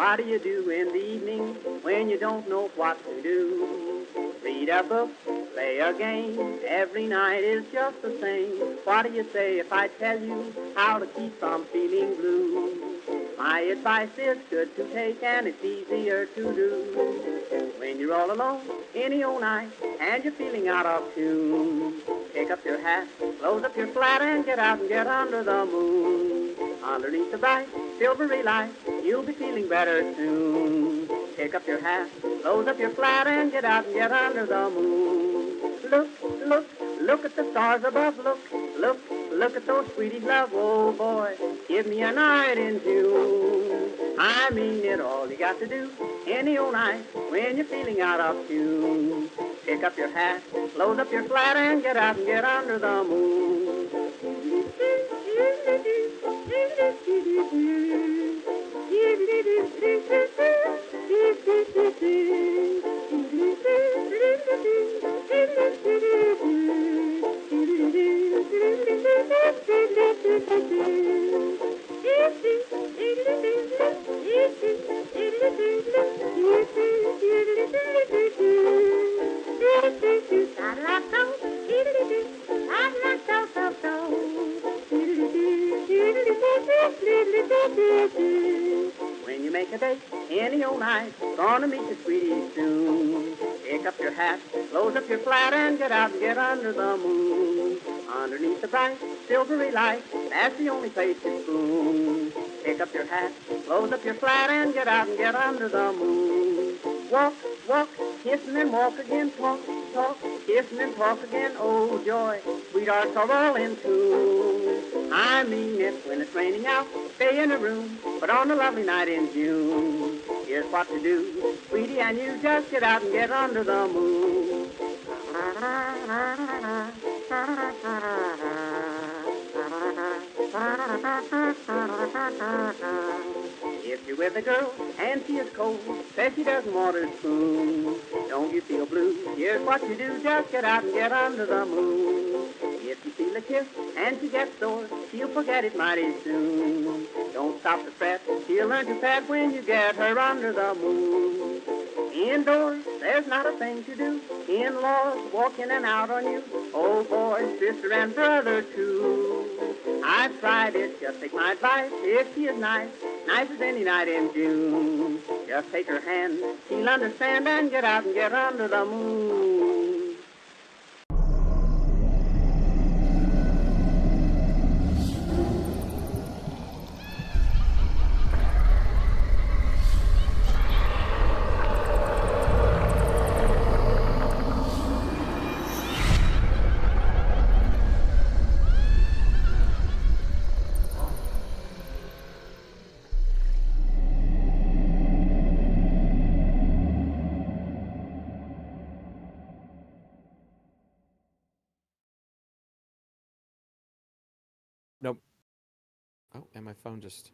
What do you do in the evening when you don't know what to do? Read a book, play a game, every night is just the same. What do you say if I tell you how to keep from feeling blue? My advice is good to take and it's easier to do. When you're all alone, any old night, and you're feeling out of tune, pick up your hat, close up your flat, and get out and get under the moon. Underneath the bright, silvery light, you'll be feeling better soon. Pick up your hat, close up your flat, and get out and get under the moon. Look, look, look at the stars above. Look, look, look at those sweeties love. Oh boy, give me a night in June. I mean it, all you got to do any old night when you're feeling out of tune. Pick up your hat, close up your flat, and get out and get under the moon. When you make a date any old night, gonna meet your sweetie soon. Pick up your hat, close up your flat, and get out and get under the moon. Underneath the bright, silvery light, that's the only place to spoon. Pick up your hat, close up your flat, and get out and get under the moon. Walk, walk, kiss and then walk again, talk, talk, kiss and then talk again. Oh joy, sweethearts are all in tune. I mean it, when it's raining out, stay in a room, but on a lovely night in June, here's what to do, sweetie, and you just get out and get under the moon. If you're with a girl and she is cold, says she doesn't want her spoon, don't you feel blue? Here's what you do, just get out and get under the moon. If you feel a kiss and she gets sore, she'll forget it mighty soon. Don't stop to fret, she'll learn to pet when you get her under the moon. Indoors, there's not a thing to do. In-laws walk in and out on you. Oh boy, sister and brother too. I've tried it, just take my advice. If she is nice, nice as any night in June, just take her hand, she'll understand, and get out and get under the moon. Nope. Oh, and my phone just.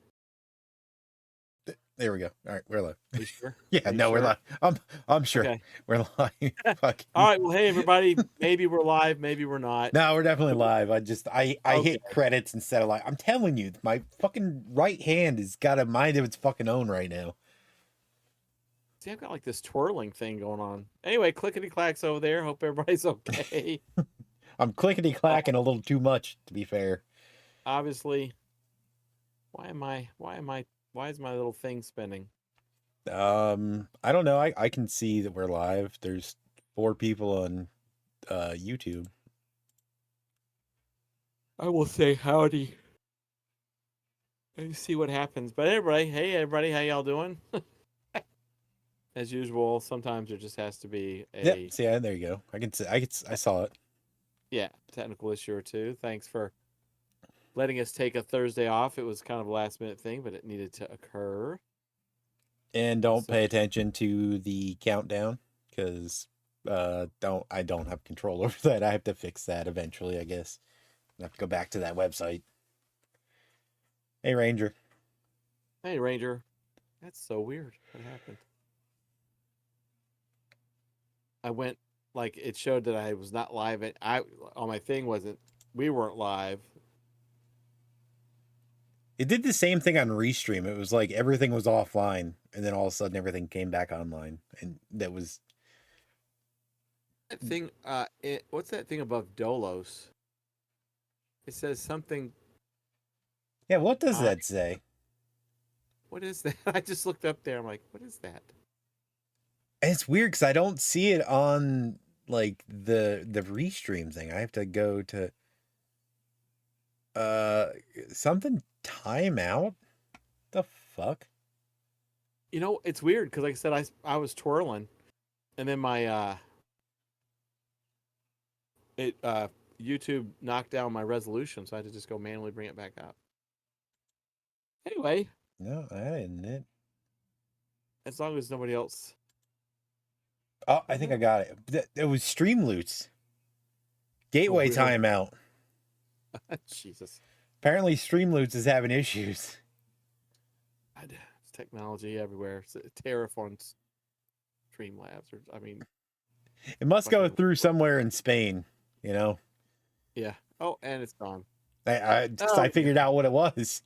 There we go. All right, we're live. Are you sure? Yeah, Are you no, we're sure? live. I'm sure Okay. we're live. Fuck. All right. Well, hey everybody. Maybe we're live. Maybe we're not. No, we're definitely live. I Okay. hit credits instead of live. I'm telling you, my fucking right hand has got a mind of its fucking own right now. See, I've got like this twirling thing going on. Anyway, clickety clacks over there. Hope everybody's okay. I'm clickety clacking a little too much, to be fair. Obviously. Why is my little thing spinning? I don't know. I can see that we're live. There's 4 people on YouTube. I will say howdy and see what happens. But everybody, hey everybody, how y'all doing? As usual, sometimes there just has to be a Yep. See, there you go. I saw it. Yeah, technical issue or two. Thanks for letting us take a Thursday off. It was kind of a last minute thing, but it needed to occur. And don't pay attention to the countdown, because I don't have control over that. I have to fix that eventually, I guess. I have to go back to that website. Hey, Ranger. Hey, Ranger. That's so weird. What happened? I went, like, it showed that I was not live. On my thing we weren't live. It did the same thing on Restream. It was like everything was offline, and then all of a sudden everything came back online, and that was That thing, what's that thing above Dolos? It says something. yeah. What does Uh, that say? What is that? I just looked up there. I'm like, what is that? And it's weird because I don't see it on like the Restream thing. I have to go to something timeout. The fuck? You know, it's weird because, like I said, I was twirling, and then my YouTube knocked down my resolution, so I had to just go manually bring it back up. Anyway, No, I didn't. as long as nobody else. Oh, I think I got it. It was Streamloots. Gateway really? timeout. Jesus, Apparently, Streamloots is having issues. it's technology everywhere. It's a tariff on Streamlabs, or I mean, It must go Fucking- through somewhere in Spain. You know, yeah. Oh, and it's gone. I Oh, figured out what it was.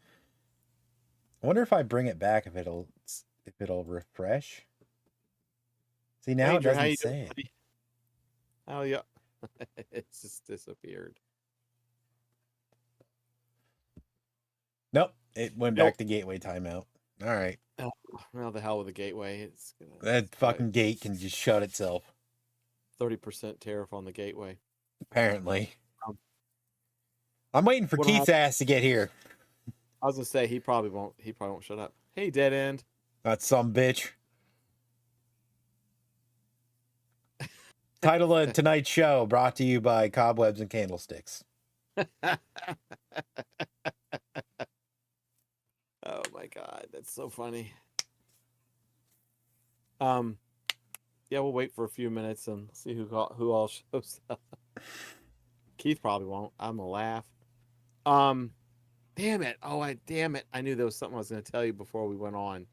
I wonder if I bring it back if it'll refresh. See, now Ranger, it how you doesn't say doing, it. buddy? Oh yeah, it's just disappeared. Nope, it went Nope. back to gateway timeout. All right, Well, the hell with the gateway. It's gonna that fucking gate can just shut itself. 30% tariff on the gateway. Apparently, Um, I'm waiting for what Keith's ass to get here. I was gonna say he probably won't shut up. Hey, dead end. Not some bitch. Title of tonight's show brought to you by Cobwebs and Candlesticks. Oh my god, that's so funny. Yeah, we'll wait for a few minutes and see who all shows up. Keith probably won't. I'm gonna laugh. Damn it! Damn it! I knew there was something I was gonna tell you before we went on.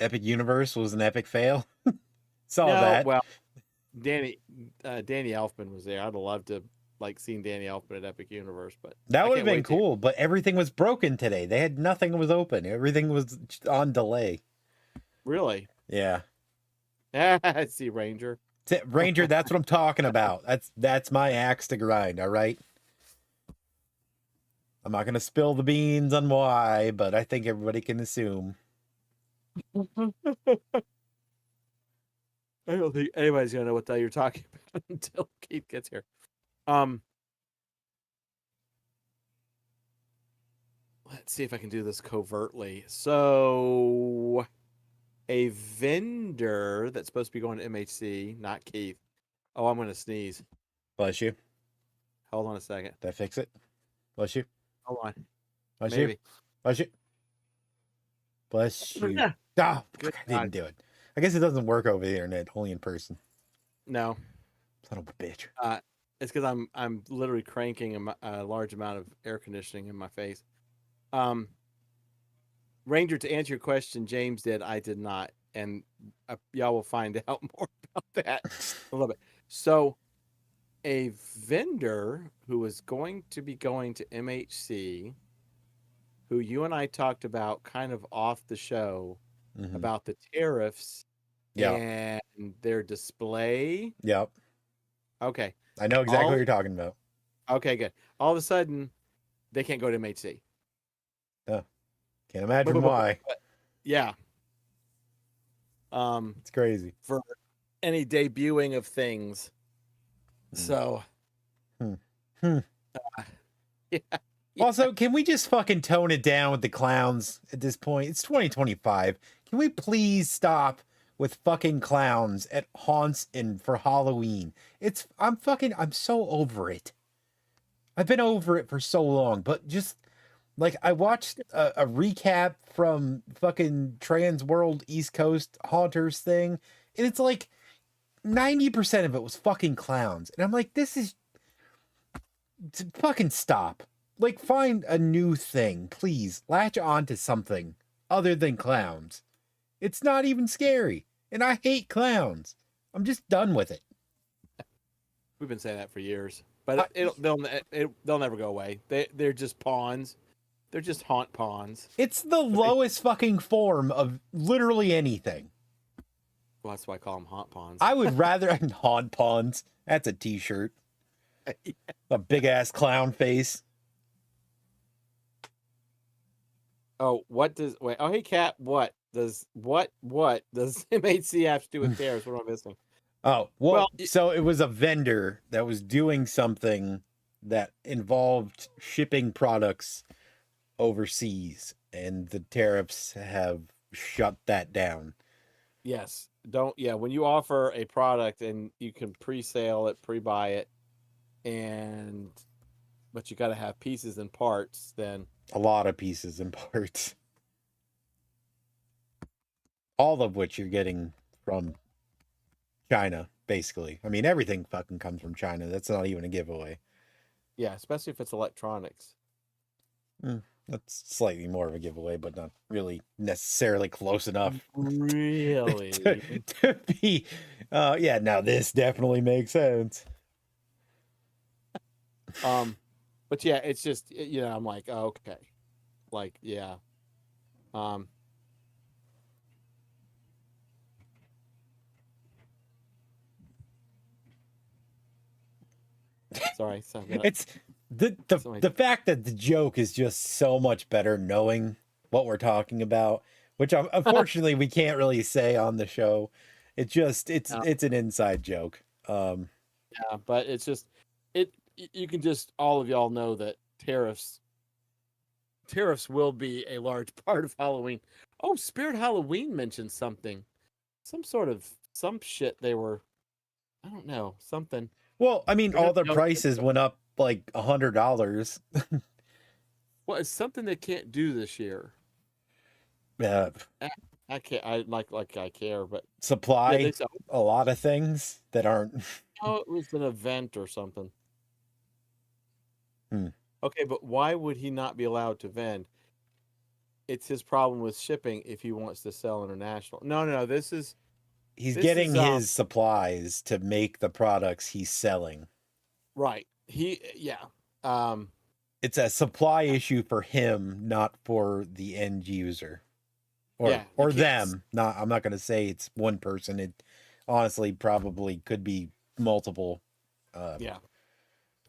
Epic Universe was an epic fail. Saw No, that. well, Danny Elfman was there. I'd have loved to seen Danny Elfman at Epic Universe, but That I would have can't been wait to- cool, but everything was broken today. They had nothing was open. Everything was on delay. Really? Yeah. I see Ranger. Ranger, that's what I'm talking about. That's my axe to grind, all right? I'm not going to spill the beans on why, but I think everybody can assume. I don't think anybody's gonna know what the hell you're talking about until Keith gets here. Let's see if I can do this covertly. So, a vendor that's supposed to be going to MHC, not Keith. Oh, I'm gonna sneeze. Bless you. Hold on a second. Did I fix it? Bless you. Hold on. Bless Maybe. you. Bless you. Bless you. Yeah. Ah, Good I didn't do it. I guess it doesn't work over the internet, only in person. No, Son of a bitch. it's because I'm literally cranking a large amount of air conditioning in my face. Ranger, to answer your question, James did. I did not, and y'all will find out more about that a little bit. So, a vendor who was going to be going to MHC, who you and I talked about kind of off the show Mhm. about the tariffs Yeah. and their display. Yep. Okay. I know exactly All- what you're talking about. Okay, good. All of a sudden, they can't go to MHC. Can't imagine why. Yeah. It's crazy. For any debuting of things. So. Hmm. Yeah. Also, can we just fucking tone it down with the clowns at this point? It's 2025. Can we please stop with fucking clowns at haunts and for Halloween? I'm so over it. I've been over it for so long, but just I watched a recap from fucking Trans World East Coast Haunters thing, and it's 90% of it was fucking clowns. And I'm like, fucking stop. Find a new thing, please. Latch on to something other than clowns. It's not even scary. And I hate clowns. I'm just done with it. We've been saying that for years. but they'll never go away. They're just pawns. They're just haunt pawns. It's the lowest fucking form of literally anything. Well, that's why I call them haunt pawns. I would rather haunt pawns. That's a t-shirt. A big ass clown face. Oh, hey Cat, what does MHC have to do with theirs? What am I missing? Oh, well, so it was a vendor that was doing something that involved shipping products overseas, and the tariffs have shut that down. Yes. When you offer a product and you can pre-sale it, pre-buy it, but you got to have pieces and parts, then a lot of pieces and parts, all of which you're getting from China, basically. I mean, everything fucking comes from China. That's not even a giveaway. Yeah, especially if it's electronics. That's slightly more of a giveaway, but not really necessarily close enough. Really? to be, yeah, now this definitely makes sense. But yeah, it's just, I'm like, oh, okay. Like, yeah. Sorry. It's the fact that the joke is just so much better knowing what we're talking about, which unfortunately we can't really say on the show. It's an inside joke. Yeah, but it's just you can just, all of y'all know that tariffs will be a large part of Halloween. Oh, Spirit Halloween mentioned something. Some shit they were, I don't know, something. Well, I mean, all their prices went up like $100. Well, it's something they can't do this year. Yeah. I can't. I care, but supply a lot of things that aren't. Oh, it was an event or something. Okay, but why would he not be allowed to vend? It's his problem with shipping if he wants to sell international. No. He's getting his supplies to make the products he's selling. Right. It's a supply issue for him, not for the end user. Or them. I'm not going to say it's one person. It honestly probably could be multiple. Yeah.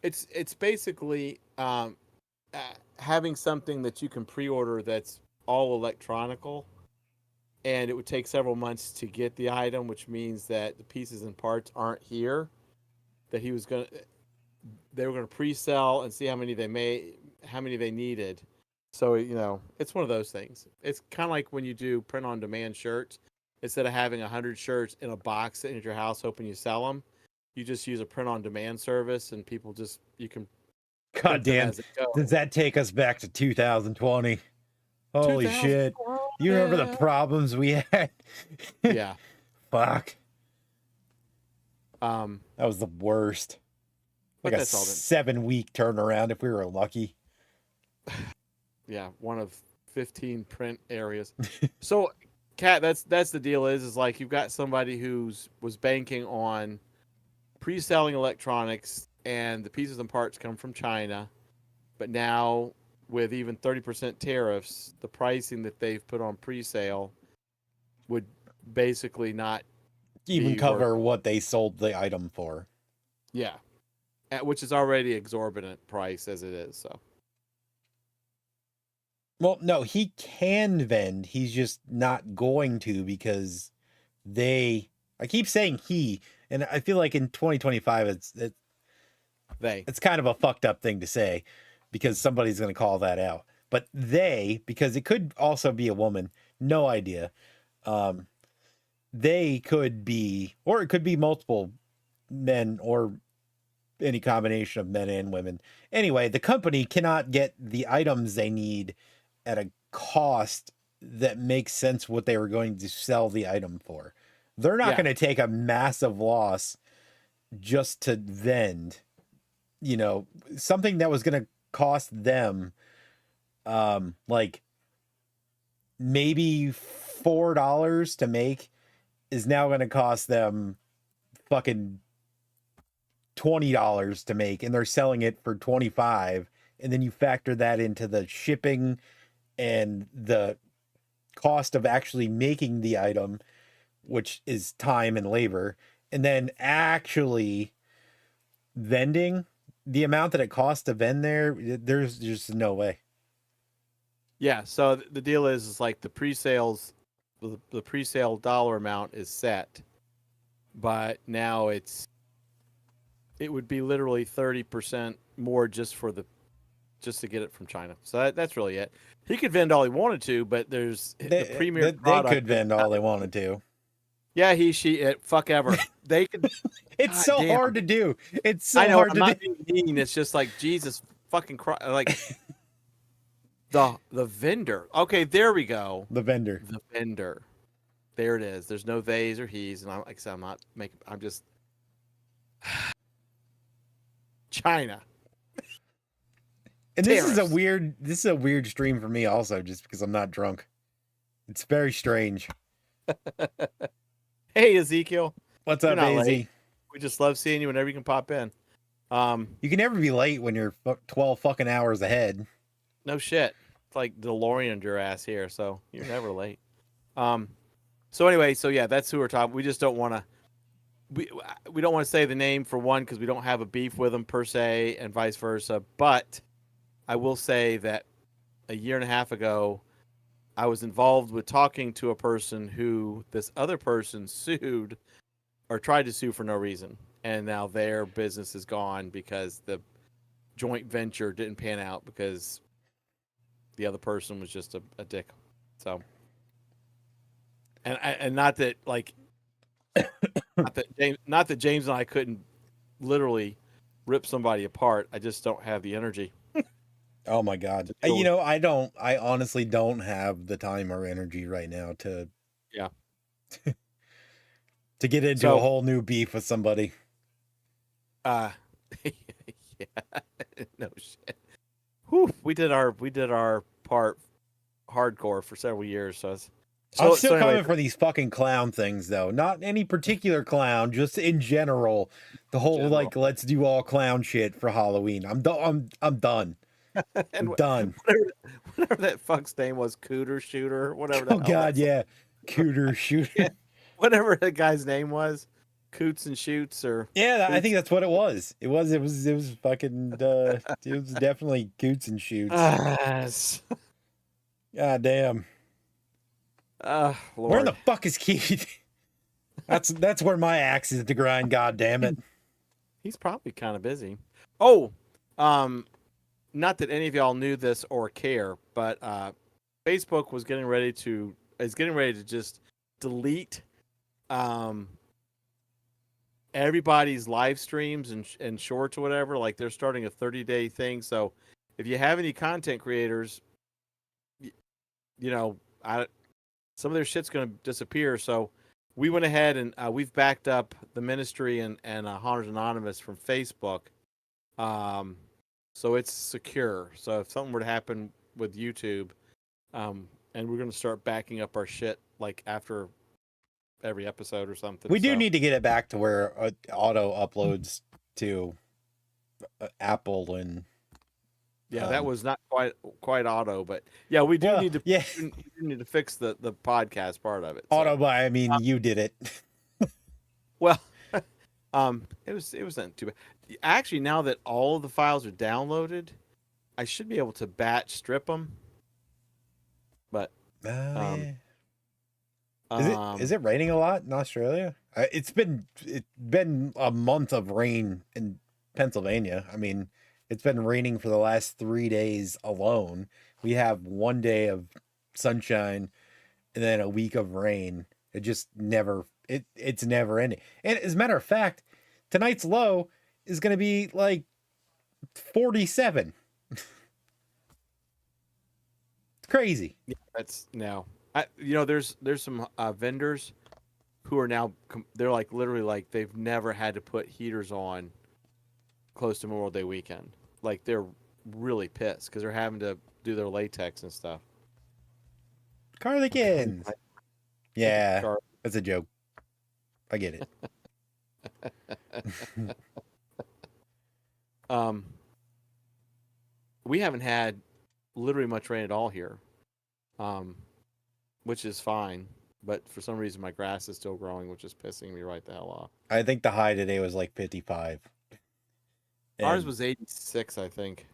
It's basically having something that you can pre-order that's all electronical, and it would take several months to get the item, which means that the pieces and parts aren't here. That they were gonna pre-sell and see how many they needed. So it's one of those things. It's kind of like when you do print-on-demand shirts. Instead of having 100 shirts in a box sitting at your house hoping you sell them, you just use a print-on-demand service, and people you can. God damn! Does that take us back to 2020? Holy shit! You remember the problems we had? Yeah. Fuck. That was the worst. Like a 7-week turnaround if we were lucky. Yeah, one of 15 print areas. So, Kat, that's the deal. Is like you've got somebody was banking on pre-selling electronics, and the pieces and parts come from China, but now with even 30% tariffs, the pricing that they've put on pre-sale would basically not even cover what they sold the item for. Yeah, which is already exorbitant price as it is. So, well, no, he can vend. He's just not going to because I keep saying he, and I feel like in 2025 it's kind of a fucked up thing to say because somebody's going to call that out. But because it could also be a woman, no idea. They could be, or it could be multiple men or any combination of men and women. Anyway, the company cannot get the items they need at a cost that makes sense what they were going to sell the item for. They're not going to take a massive loss just to vend, something that was going to cost them, like maybe $4 to make is now going to cost them fucking $20 to make and they're selling it for 25, and then you factor that into the shipping and the cost of actually making the item, which is time and labor, and then actually vending the amount that it costs to vend there's just no way. Yeah, so the deal is like the pre-sales, the pre-sale dollar amount is set, but now it would be literally 30% more just to get it from China. So that's really it. He could vend all he wanted to, but there's the premier product. They could vend all they wanted to. Yeah, he, she, it, fuck ever. They could. It's God so damn. hard to do. It's so I know. hard I'm to not do. being mean. It's just like Jesus fucking Christ. Like the vendor. Okay, there we go. The vendor. The vendor. There it is. There's no theys or he's, and like I said, I'm not making. I'm just China. And this is Tariffs. a weird stream for me also, just because I'm not drunk. It's very strange. Hey Ezekiel, What's You're up, not AZ? late. We just love seeing you whenever you can pop in. You can never be late when you're 12 fucking hours ahead. No shit. It's like DeLorean your ass here, so you're never late. So anyway, so yeah, that's who we're talking. We just don't want to. We don't want to say the name for one because we don't have a beef with them per se, and vice versa. But I will say that a year and a half ago, I was involved with talking to a person who this other person sued or tried to sue for no reason, and now their business is gone because the joint venture didn't pan out because the other person was just a dick. So, and not that like, not that James and I couldn't literally rip somebody apart. I just don't have the energy. Oh my God. I honestly don't have the time or energy right now to to get into a whole new beef with somebody. Yeah, no shit. Whew, we did our part hardcore for several years, so I'm still coming for these fucking clown things though. Not any particular clown, just in general. The whole like let's do all clown shit for Halloween. I'm done. I'm done. I'm done. Whatever that fuck's name was, Cooter Shooter, whatever. The Oh God, yeah, Cooter Shooter. Whatever the guy's name was, Coots and Shoots, or I think that's what it was. It was fucking. It was definitely Coots and Shoots. Yes. God damn. Lord. Where the fuck is Keith? That's where my axe is to grind. God damn it. He's probably kind of busy. Oh, not that any of y'all knew this or care, but Facebook is getting ready to just delete everybody's live streams and shorts or whatever. Like they're starting a 30-day thing. So if you have any content creators, some of their shit's going to disappear. So we went ahead and we've backed up the ministry and Hunters Anonymous from Facebook. So it's secure. So if something were to happen with YouTube, and we're going to start backing up our shit like after every episode or something. We do need to get it back to where auto uploads to Apple and that was not quite auto, but yeah, we do need to you need to fix the podcast part of it. Auto, but I mean you did it. Well, it wasn't too bad. Actually, now that all of the files are downloaded, I should be able to batch strip them. But is it raining a lot in Australia? It's been a month of rain in Pennsylvania. I mean, it's been raining for the last 3 days alone. We have 1 day of sunshine and then a week of rain. It just never it's never ending. And as a matter of fact, tonight's low is going to be like 47. It's crazy. Yeah, that's now. There's some vendors who are now they're like literally like they've never had to put heaters on close to Memorial Day weekend. Like they're really pissed because they're having to do their latex and stuff. Cardigans. Yeah, that's a joke. I get it. We haven't had literally much rain at all here, which is fine. But for some reason, my grass is still growing, which is pissing me right the hell off. I think the high today was like 55. Ours And- was 86, I think.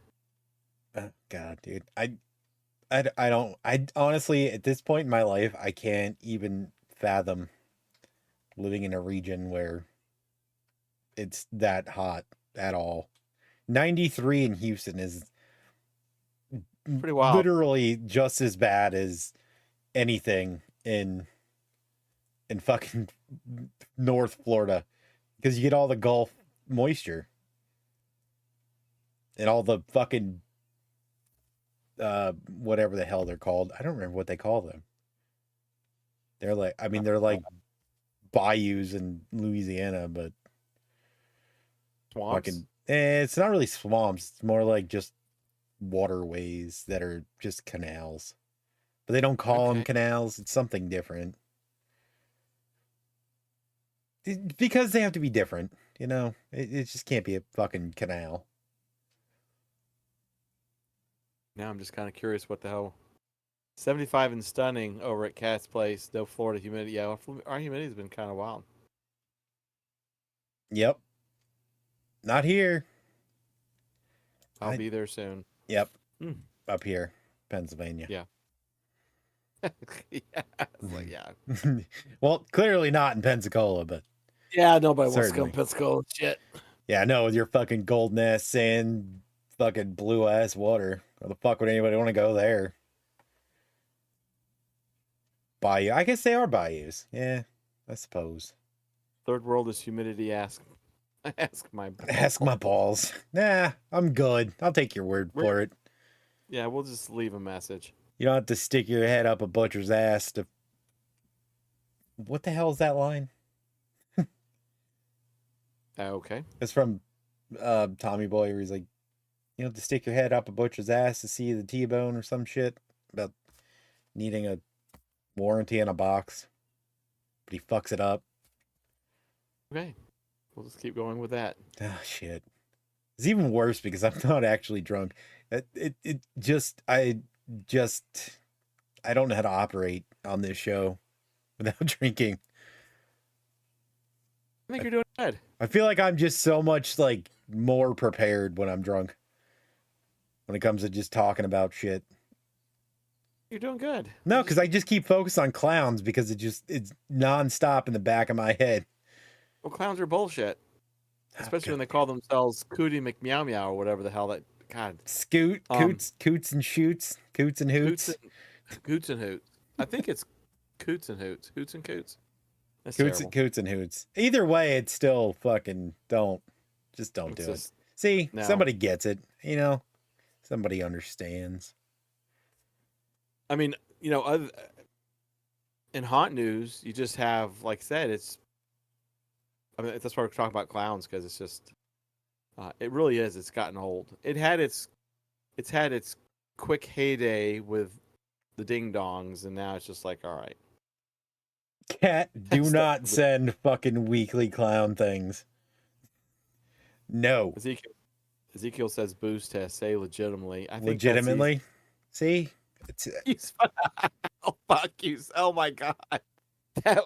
God, dude. I honestly, at this point in my life, I can't even fathom living in a region where it's that hot at all. 93 in Houston is Pretty wild. literally just as bad as anything in fucking North Florida, because you get all the Gulf moisture and all the fucking whatever the hell they're called. I don't remember what they call them. They're like, I mean, they're like bayous in Louisiana, but Swamps. fucking, it's not really swamps. It's more like just waterways that are just canals. But they don't call them Okay. canals. It's something different. Because they have to be different, you know? It just can't be a fucking canal. Now I'm just kind of curious what the hell. 75 and stunning over at Cat's Place. Though Florida humidity, yeah, our humidity's been kind of wild. Yep. Not here. I'll be there soon. Yep. Hmm. Up here, Pennsylvania. Yeah. Yeah, it's like, yeah. Well, clearly not in Pensacola, but Yeah, nobody wants to Certainly. come to Pensacola. Shit. yeah, no, with your fucking golden ass sand, fucking blue ass water. Why the fuck would anybody want to go there? Bayou. I guess they are bayous. Yeah, I suppose. Third world is humidity. Ask my. Ask my balls. Nah, I'm good. I'll take your word for it. Yeah, we'll just leave a message. You don't have to stick your head up a butcher's ass to. What the hell is that line? Okay. It's from Tommy Boy, where he's like, you don't have to stick your head up a butcher's ass to see the T-bone or some shit about needing a warranty in a box. But he fucks it up. Okay. We'll just keep going with that. Oh, shit. It's even worse because I'm not actually drunk. I don't know how to operate on this show without drinking. I think you're doing good. I feel like I'm just so much like more prepared when I'm drunk. When it comes to just talking about shit. You're doing good. No, because I just keep focused on clowns because it's nonstop in the back of my head. Well, clowns are bullshit. Especially when they call themselves Cootie McMeow Meow or whatever the hell that. God. Scoot, coots and shoots, coots and hoots. Coots and Hoots. I think it's Coots and Hoots. Hoots and Coots. That's Coots, terrible. coots and hoots. Either way, it's still fucking don't do It's it. just- See, no. somebody gets it. You know, somebody understands. I mean, you know, in haunt news, you just have, like I said, I mean, that's why we're talking about clowns, because it's just, it really is. It's gotten old. It's had its quick heyday with the ding dongs, and now it's just like, all right. Cat, do That's not send fucking weekly clown things. No, Ezekiel says booze test. Say legitimately. I think legitimately. See, That's oh fuck you! Oh my god, that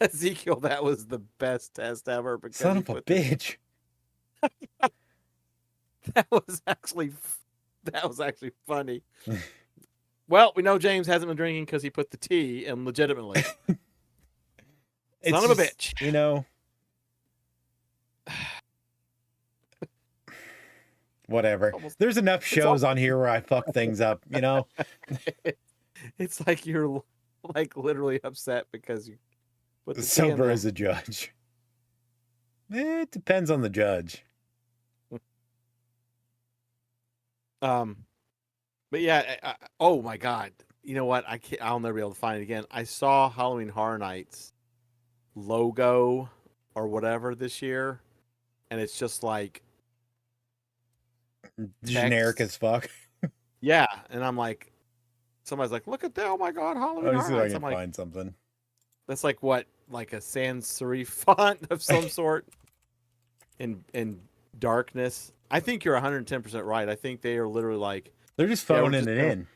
Ezekiel, that was the best test ever. Because son he of a put the- bitch. That was actually funny. Well, we know James hasn't been drinking because he put the T in legitimately. It's Son of a just, bitch. You know. Whatever. Almost- There's enough shows on here where I fuck things up, you know? It's like you're like literally upset because you put the T in Sober there. as a judge. It depends on the judge. But yeah, oh my god, you know what? I'll never be able to find it again. I saw Halloween Horror Nights logo or whatever this year, and it's just like Generic Text. as fuck. yeah, and I'm like, somebody's like, look at that! Oh my god, Halloween Let me see Horror if I Nights. can I'm like, find something. that's like what, like a sans serif font of some sort, in darkness, I think you're 110% right. I think they are literally like, They're just Yeah, we're phoning just it gonna- in.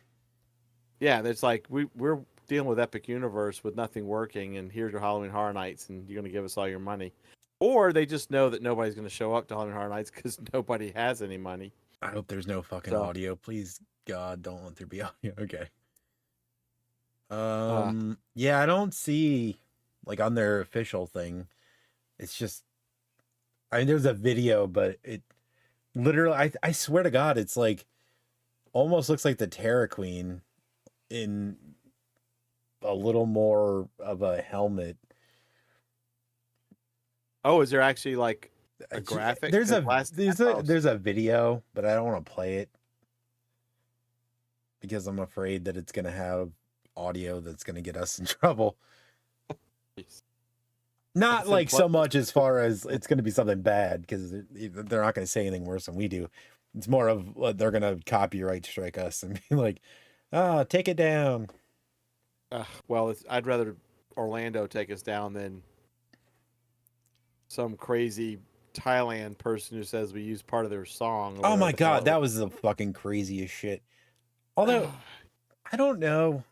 yeah, it's like we're dealing with Epic Universe with nothing working, and here's your Halloween Horror Nights, and you're going to give us all your money. Or they just know that nobody's going to show up to Halloween Horror Nights because nobody has any money. I hope there's no fucking So- audio. Please, God, don't let there be audio. Okay. Yeah, I don't see like on their official thing. It's just, I mean, there's a video, but it literally, I swear to God, it's like almost looks like the Terror Queen in a little more of a helmet. Oh, is there actually like a It's- graphic? There's a Last- there's a video, but I don't want to play it because I'm afraid that it's gonna have audio that's gonna get us in trouble. Jeez. Not It's like impl- so much as far as it's gonna be something bad because they're not gonna say anything worse than we do. It's more of they're gonna copyright strike us and be like, take it down. Well, I'd rather Orlando take us down than some crazy Thailand person who says we use part of their song. or Oh my whatever the hell God, it that was the fucking craziest shit. Although I don't know.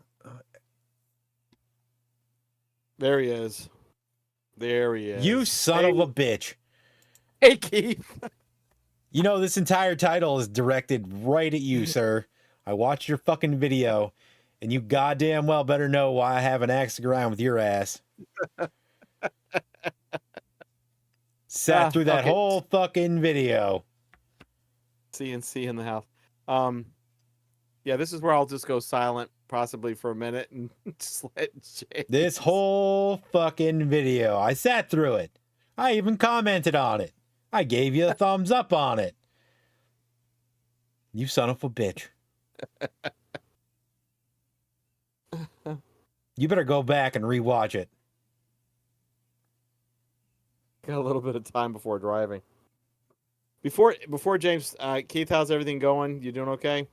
There he is. There he is. You son of a bitch. Hey, Keith. You know, this entire title is directed right at you, sir. I watched your fucking video, and you goddamn well better know why I haven't axed around with your ass. Sat through that okay. whole fucking video. CNC in the house. Yeah, this is where I'll just go silent, possibly for a minute, and just let James. This whole fucking video. I sat through it. I even commented on it. I gave you a thumbs up on it. You son of a bitch. You better go back and rewatch it. Got a little bit of time before driving. Before James, Keith, how's everything going? You doing okay?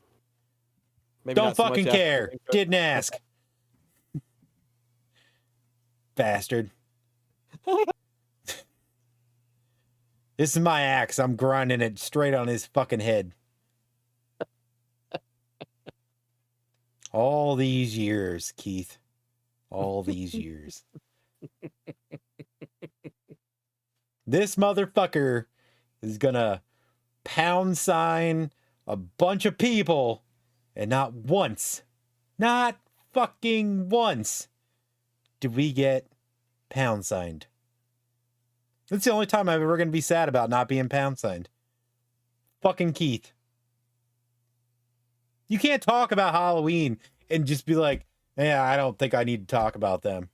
Maybe Don't not so much fucking after care. everything, but- Didn't ask. Bastard. This is my axe. I'm grinding it straight on his fucking head. All these years, Keith. All these years. This motherfucker is gonna pound sign a bunch of people, and not once, not fucking once, did we get pound signed. That's the only time I'm ever gonna be sad about not being pound signed. Fucking Keith. You can't talk about Halloween and just be like, yeah, I don't think I need to talk about them.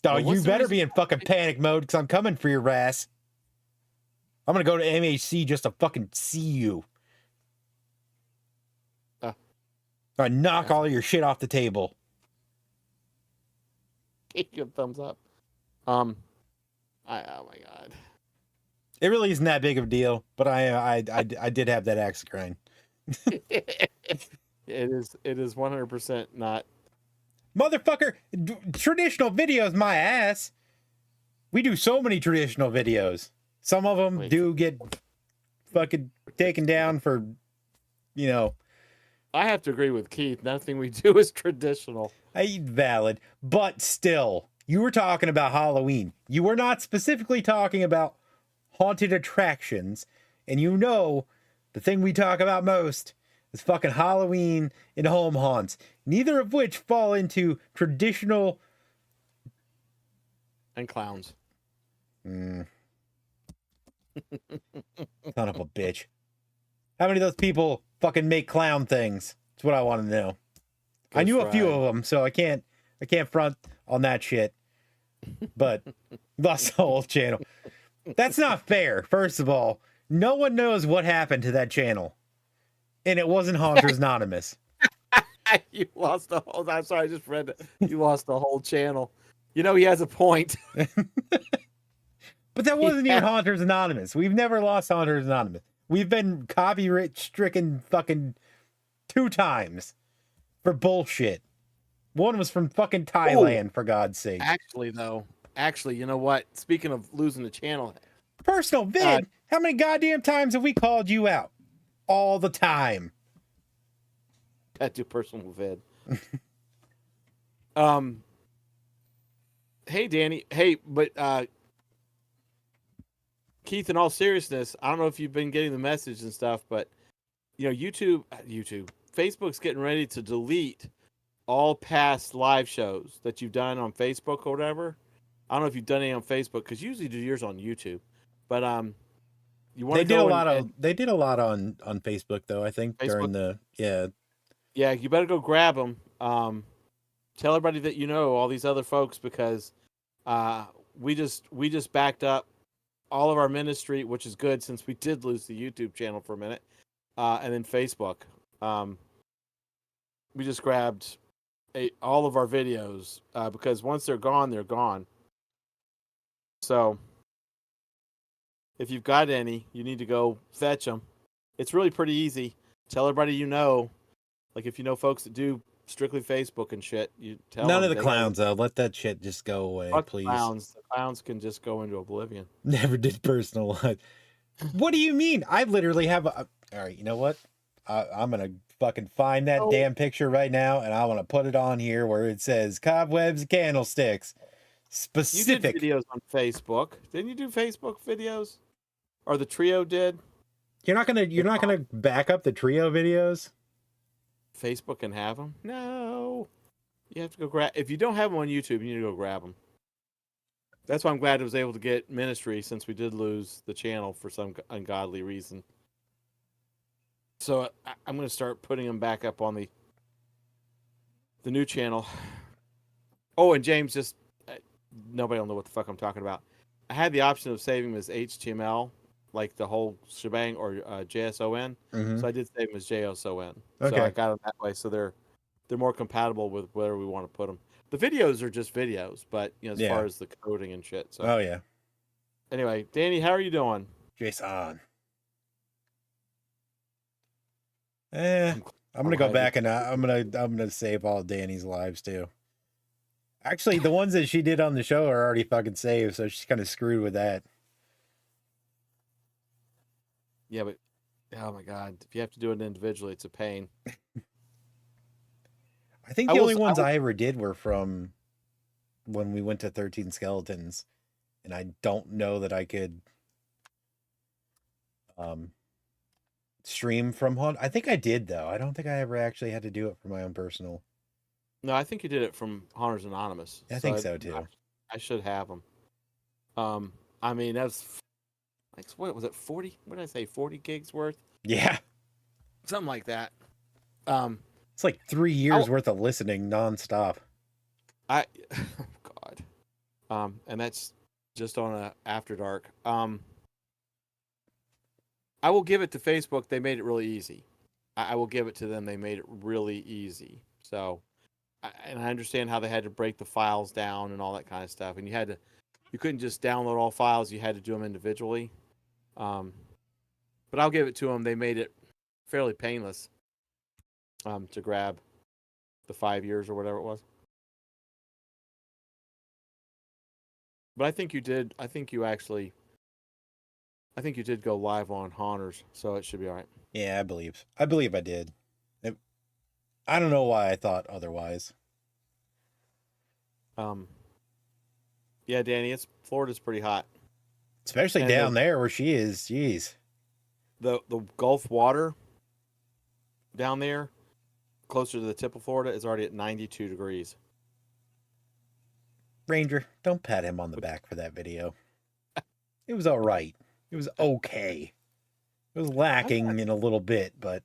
Oh, Well, what's you the better reason- be in fucking panic mode because I'm coming for your ass. I'm gonna go to MHC just to fucking see you. I knock all your shit off the table. Give you a thumbs up. Oh my god. It really isn't that big of a deal, but I did have that axe to grind. It is 100% not. Motherfucker, traditional videos, my ass. We do so many traditional videos. Some of them Wait. do get fucking taken down for, you know, I have to agree with Keith. Nothing we do is traditional. valid. But still, you were talking about Halloween. You were not specifically talking about haunted attractions. And you know, the thing we talk about most is fucking Halloween and home haunts. Neither of which fall into traditional. And clowns. Son of a bitch. How many of those people fucking make clown things? That's what I want to know. I knew a few of them, so I can't front on that shit. But lost the whole channel. That's not fair. First of all, no one knows what happened to that channel. And it wasn't Haunters Anonymous. You lost the whole. I'm sorry, I just read it. You lost the whole channel. You know he has a point. But that wasn't Yeah. even Haunters Anonymous. We've never lost Haunters Anonymous. We've been copyright stricken fucking 2 times for bullshit. One was from fucking Thailand, for God's sake. Actually, though, Actually, you know what? Speaking of losing the channel, Personal vid. How many goddamn times have we called you out? All the time. tattoo personal vid. Hey Danny. Hey, but Keith, in all seriousness, I don't know if you've been getting the message and stuff, but you know, Facebook's getting ready to delete all past live shows that you've done on Facebook or whatever. I don't know if you've done any on Facebook because usually do yours on YouTube, but you want They to did go a lot and, of they did a lot on Facebook though. I think during Facebook? the Yeah, you better go grab them. Tell everybody that you know all these other folks because we just backed up all of our ministry, which is good since we did lose the YouTube channel for a minute, and then Facebook. We just grabbed all of our videos because once they're gone, they're gone. So if you've got any, you need to go fetch them. It's really pretty easy. Tell everybody you know. Like if you know folks that do strictly Facebook and shit, you tell none them. of the clowns though. Let that shit just go away, Fuck please. clowns. The clowns can just go into oblivion. Never did personal life. What do you mean? I literally have a. All right, you know what? I'm gonna fucking find that damn picture right now, and I want to put it on here where it says cobwebs, candlesticks. Specific. You did videos on Facebook. Didn't you do Facebook videos? Or the trio did? You're not gonna back up the trio videos? Facebook can have them? No. You have to go grab. If you don't have them on YouTube, you need to go grab them. That's why I'm glad I was able to get ministry since we did lose the channel for some ungodly reason. So I'm going to start putting them back up on the new channel. Oh, and James, just nobody will know what the fuck I'm talking about. I had the option of saving them as HTML, like the whole shebang, or JSON. Mhm. So I did save them as JSON. Okay. So I got them that way, so they're more compatible with where we want to put them. The videos are just videos, but you know, as far as the coding and shit. So. Oh yeah. Anyway, Danny, how are you doing? Jason. I'm gonna go back and I'm gonna save all Danny's lives too. Actually, the ones that she did on the show are already fucking saved, so she's kind of screwed with that. Yeah, but oh my god, if you have to do it individually, it's a pain. I think the only ones I ever did were from when we went to 13 Skeletons, and I don't know that I could stream from home. I think I did though. I don't think I ever actually had to do it for my own personal. No, I think you did it from Hunters Anonymous. I think so too. I should have them. I mean, that's like, what was it, 40? What did I say, 40 gigs worth? Yeah. Something like that. It's like 3 years worth of listening nonstop. Oh God. And that's just on a After Dark. I will give it to Facebook. They made it really easy. I will give it to them. They made it really easy. So, and I understand how they had to break the files down and all that kind of stuff. And you couldn't just download all files. You had to do them individually. But I'll give it to them. They made it fairly painless to grab the 5 years or whatever it was. But I think you did. I think you did go live on Haunters, so it should be all right. Yeah, I believe I did. I don't know why I thought otherwise. Yeah, Danny, Florida's pretty hot. Especially down there where she is. Jeez. The Gulf water down there, closer to the tip of Florida, is already at 92 degrees. Ranger, don't pat him on the back for that video. It was all right. It was okay. It was lacking in a little bit, but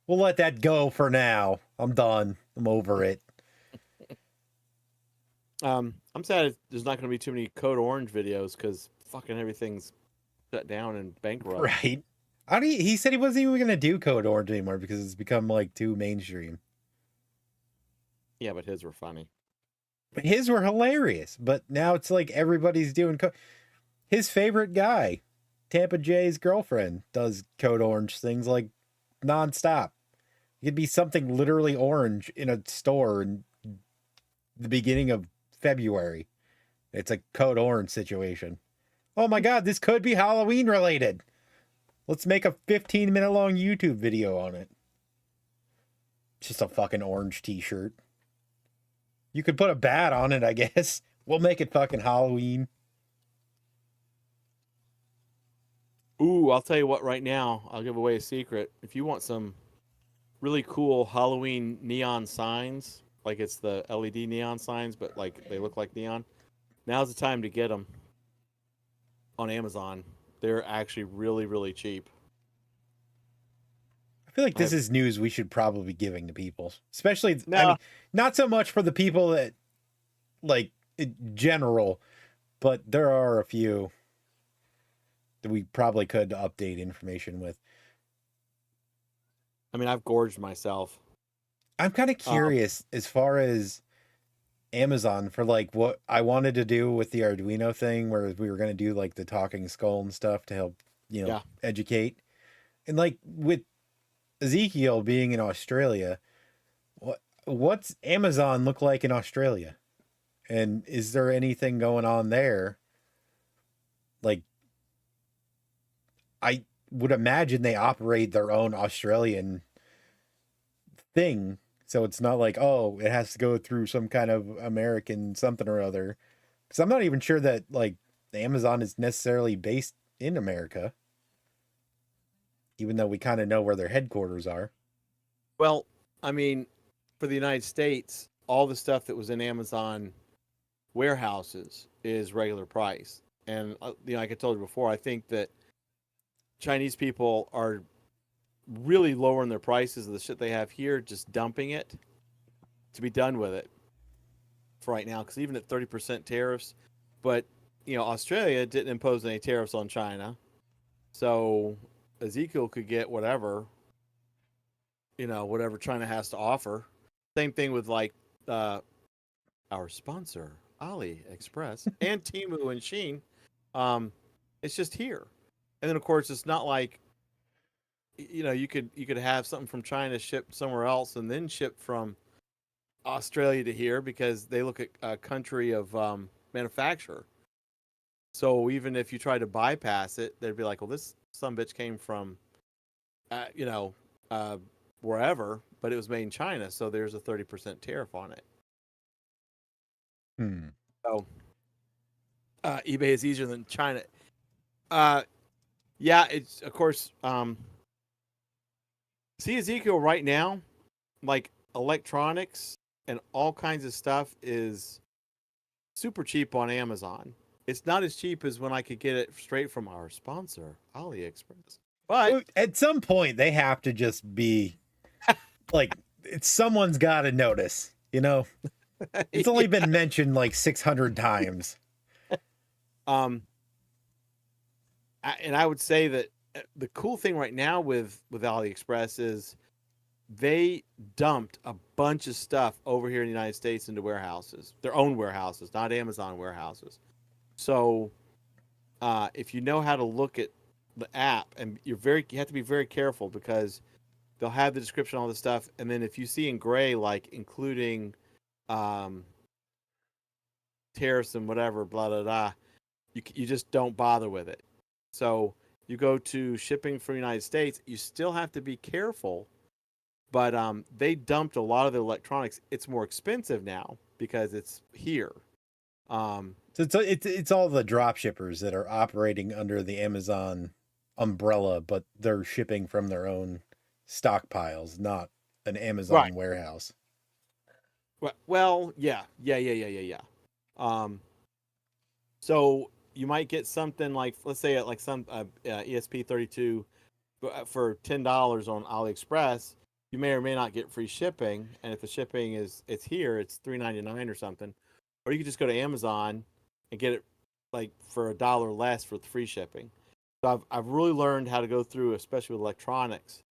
we'll let that go for now. I'm done. I'm over it. I'm sad there's not going to be too many Code Orange videos because fucking everything's shut down and bankrupt. Right. He said he wasn't even going to do Code Orange anymore because it's become like too mainstream. Yeah, but his were funny. His were hilarious, but now it's like everybody's doing his favorite guy, Tampa Jay's girlfriend, does Code Orange things like nonstop. It could be something literally orange in a store in the beginning of February, It's a Code Orange situation. Oh my god, this could be Halloween related. Let's make a 15-minute long YouTube video on it. Just a fucking orange t-shirt. You could put a bat on it, I guess. We'll make it fucking Halloween. Ooh, I'll tell you what right now. I'll give away a secret. If you want some really cool Halloween neon signs, like it's the LED neon signs, but like they look like neon, now's the time to get them on Amazon. They're actually really, really cheap. I feel like this is news we should probably be giving to people, especially, No. I mean, not so much for the people that, like, in general, but there are a few that we probably could update information with. I mean, I've gorged myself. I'm kind of curious as far as Amazon for like what I wanted to do with the Arduino thing, where we were going to do like the talking skull and stuff to help, educate. And like with Ezekiel being in Australia, what's Amazon look like in Australia? And is there anything going on there? Like, I would imagine they operate their own Australian thing. So it's not like, oh, it has to go through some kind of American something or other. Because I'm not even sure that like Amazon is necessarily based in America, even though we kind of know where their headquarters are. Well, I mean, for the United States, all the stuff that was in Amazon warehouses is regular price. And, like I told you before, I think that Chinese people are really lowering their prices of the shit they have here, just dumping it to be done with it for right now. Because even at 30% tariffs, but, Australia didn't impose any tariffs on China. So Ezekiel could get whatever, whatever China has to offer. Same thing with like our sponsor, AliExpress, and Temu and Shein. It's just here. And then of course it's not like you could have something from China shipped somewhere else and then shipped from Australia to here because they look at a country of manufacturer. So even if you try to bypass it, they'd be like, well, this sumbitch came from wherever, but it was made in China, so there's a 30% tariff on it. So eBay is easier than China. Yeah, it's of course. See, Ezekiel, right now, like electronics and all kinds of stuff is super cheap on Amazon. It's not as cheap as when I could get it straight from our sponsor, AliExpress. But at some point, they have to just be like, someone's got to notice, It's only been mentioned like 600 times. And I would say that the cool thing right now with AliExpress is they dumped a bunch of stuff over here in the United States into warehouses, their own warehouses, not Amazon warehouses. So if you know how to look at the app, and you have to be very careful because they'll have the description of all this stuff, and then if you see in gray, like including tariffs and whatever, blah blah blah, you just don't bother with it. So you go to shipping from the United States, you still have to be careful, but they dumped a lot of the electronics. It's more expensive now because it's here. So it's all the drop shippers that are operating under the Amazon umbrella, but they're shipping from their own stockpiles, not an Amazon warehouse. Well, yeah. So you might get something like, let's say, like some ESP32 for $10 on AliExpress. You may or may not get free shipping, and if the shipping it's here, it's $3.99 or something. Or you could just go to Amazon and get it like for $1 less for the free shipping. So I've really learned how to go through, especially with electronics.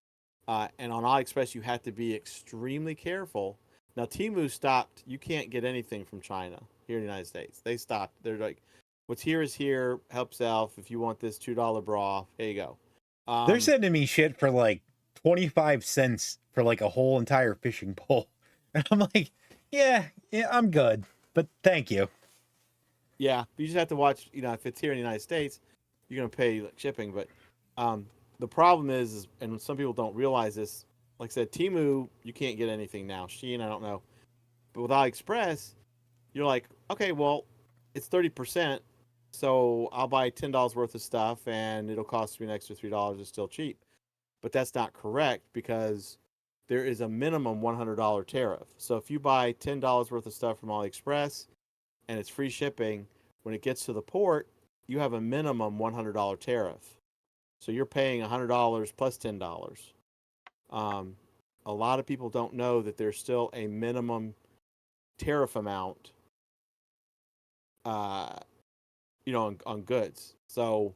And on AliExpress, you have to be extremely careful. Now, Temu stopped. You can't get anything from China here in the United States. They stopped. They're like, what's here is here. Help self. If you want this $2 bra, here you go. They're sending me shit for like 25 cents for like a whole entire fishing pole. And I'm like, yeah, I'm good. But thank you. Yeah, you just have to watch. If it's here in the United States, you're gonna pay like, shipping. But the problem is, and some people don't realize this. Like I said, Temu, you can't get anything now. Shein, I don't know, but with AliExpress, you're like, okay, well, it's 30%, so I'll buy $10 worth of stuff, and it'll cost me an extra $3. It's still cheap, but that's not correct because there is a minimum $100 tariff. So if you buy $10 worth of stuff from AliExpress and it's free shipping, when it gets to the port, you have a minimum $100 tariff. So you're paying $100 plus $10. A lot of people don't know that there's still a minimum tariff amount, on goods. So,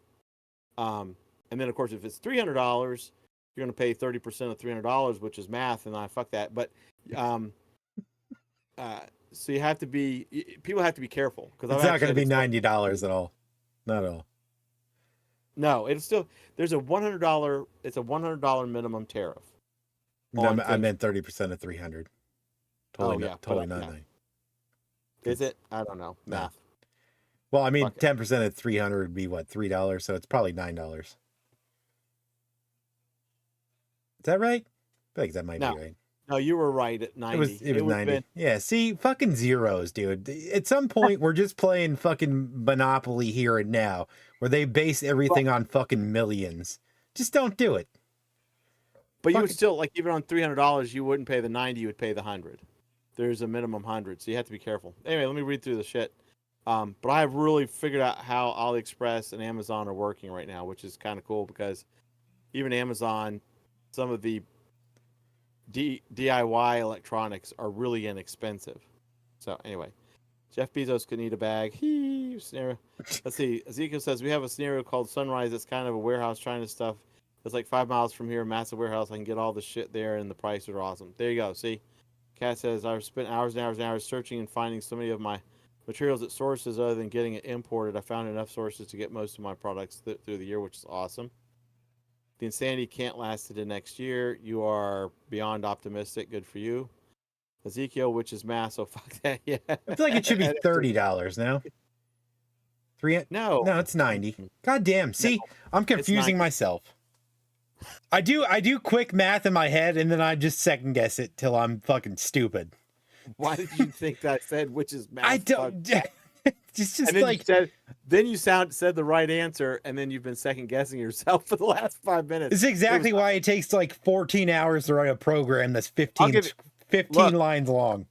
and then of course, if it's $300, you're going to pay 30% of $300, which is math, and I fuck that. But, so you have to be, people have to be careful because It's not going to be $90 at all. Not at all. No, it's still there's a $100. It's a $100 minimum tariff. No, I meant 30% of 300. Totally, totally not. Yeah. Is it? I don't know. No. Math. Well, I mean, 10% of 300 would be what, $3? So it's probably $9. Is that right? I think that might be right. No, you were right at 90. It was 90. Yeah, see, fucking zeros, dude. At some point, we're just playing fucking Monopoly here and now, where they base everything on fucking millions. Just don't do it. But you would still, like, even on $300, you wouldn't pay the 90, you would pay the 100. There's a minimum 100, so you have to be careful. Anyway, let me read through the shit. But I have really figured out how AliExpress and Amazon are working right now, which is kind of cool because even Amazon, some of the DIY electronics are really inexpensive. So anyway, Jeff Bezos could need a bag. Scenario. Let's see. Ezekiel says we have a scenario called Sunrise. It's kind of a warehouse trying to stuff. It's like 5 miles from here, massive warehouse. I can get all the shit there, and the prices are awesome. There you go. See, Kat says I've spent hours and hours and hours searching and finding so many of my materials at sources other than getting it imported. I found enough sources to get most of my products through the year, which is awesome. The insanity can't last to the next year. You are beyond optimistic. Good for you. Ezekiel, which is math, so fuck that. Yeah. I feel like it should be $30 now. No, it's 90. God damn. See, no, I'm confusing myself. I do quick math in my head, and then I just second guess it till I'm fucking stupid. Why did you think that I said which is math? I don't. Just and then like you said the right answer, and then you've been second guessing yourself for the last 5 minutes. It's exactly why it takes like 14 hours to write a program that's 15 lines long.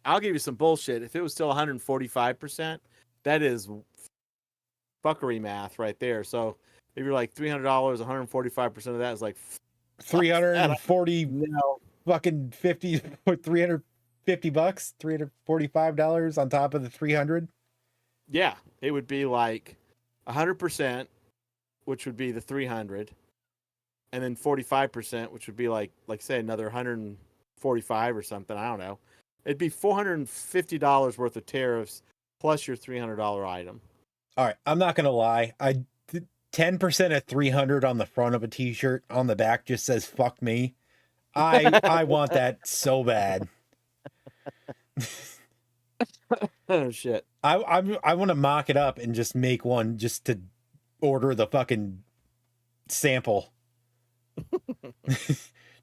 I'll give you some bullshit. If it was still 145%, that is fuckery math right there. So if you're like $300, 145% of that is like 340 fucking 50 or $350, $345 on top of the 300. Yeah, it would be like 100%, which would be the 300, and then 45%, which would be like say another 145 or something. I don't know. It'd be $450 worth of tariffs plus your $300 item. All right, I'm not gonna lie. 10% of 300 on the front of a T-shirt, on the back just says "fuck me." I want that so bad. Oh shit! I want to mock it up and just make one just to order the fucking sample.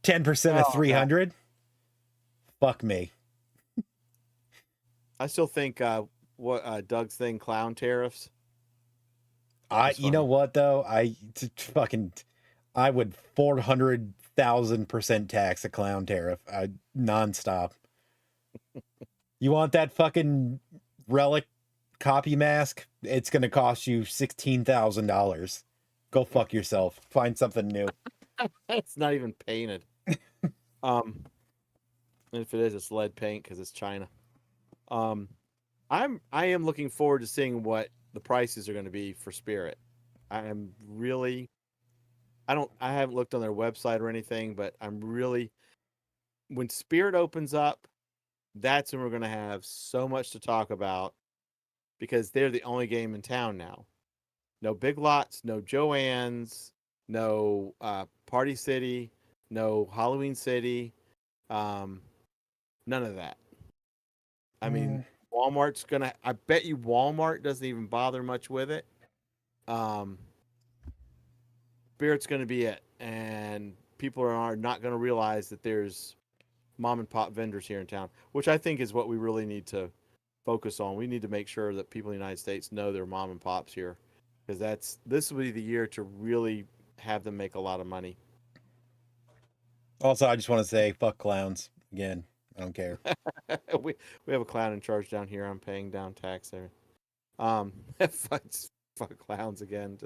10% of 300. Fuck me. I still think Doug's thing, clown tariffs. You know what though? I would 400,000% tax a clown tariff. Nonstop. You want that fucking relic copy mask? It's gonna cost you $16,000. Go fuck yourself. Find something new. It's not even painted. And if it is, it's lead paint because it's China. I am looking forward to seeing what the prices are going to be for Spirit. I haven't looked on their website or anything, but when Spirit opens up, that's when we're going to have so much to talk about because they're the only game in town now. No Big Lots, no Joann's, no Party City, no Halloween City, none of that. I mean, Walmart's gonna. I bet you Walmart doesn't even bother much with it. Spirit's gonna be it, and people are not gonna realize that there's mom and pop vendors here in town, which I think is what we really need to focus on. We need to make sure that people in the United States know there are mom and pops here, because this will be the year to really have them make a lot of money. Also, I just want to say, fuck clowns again. I don't care. we have a clown in charge down here. I'm paying down tax there. Fuck clowns again.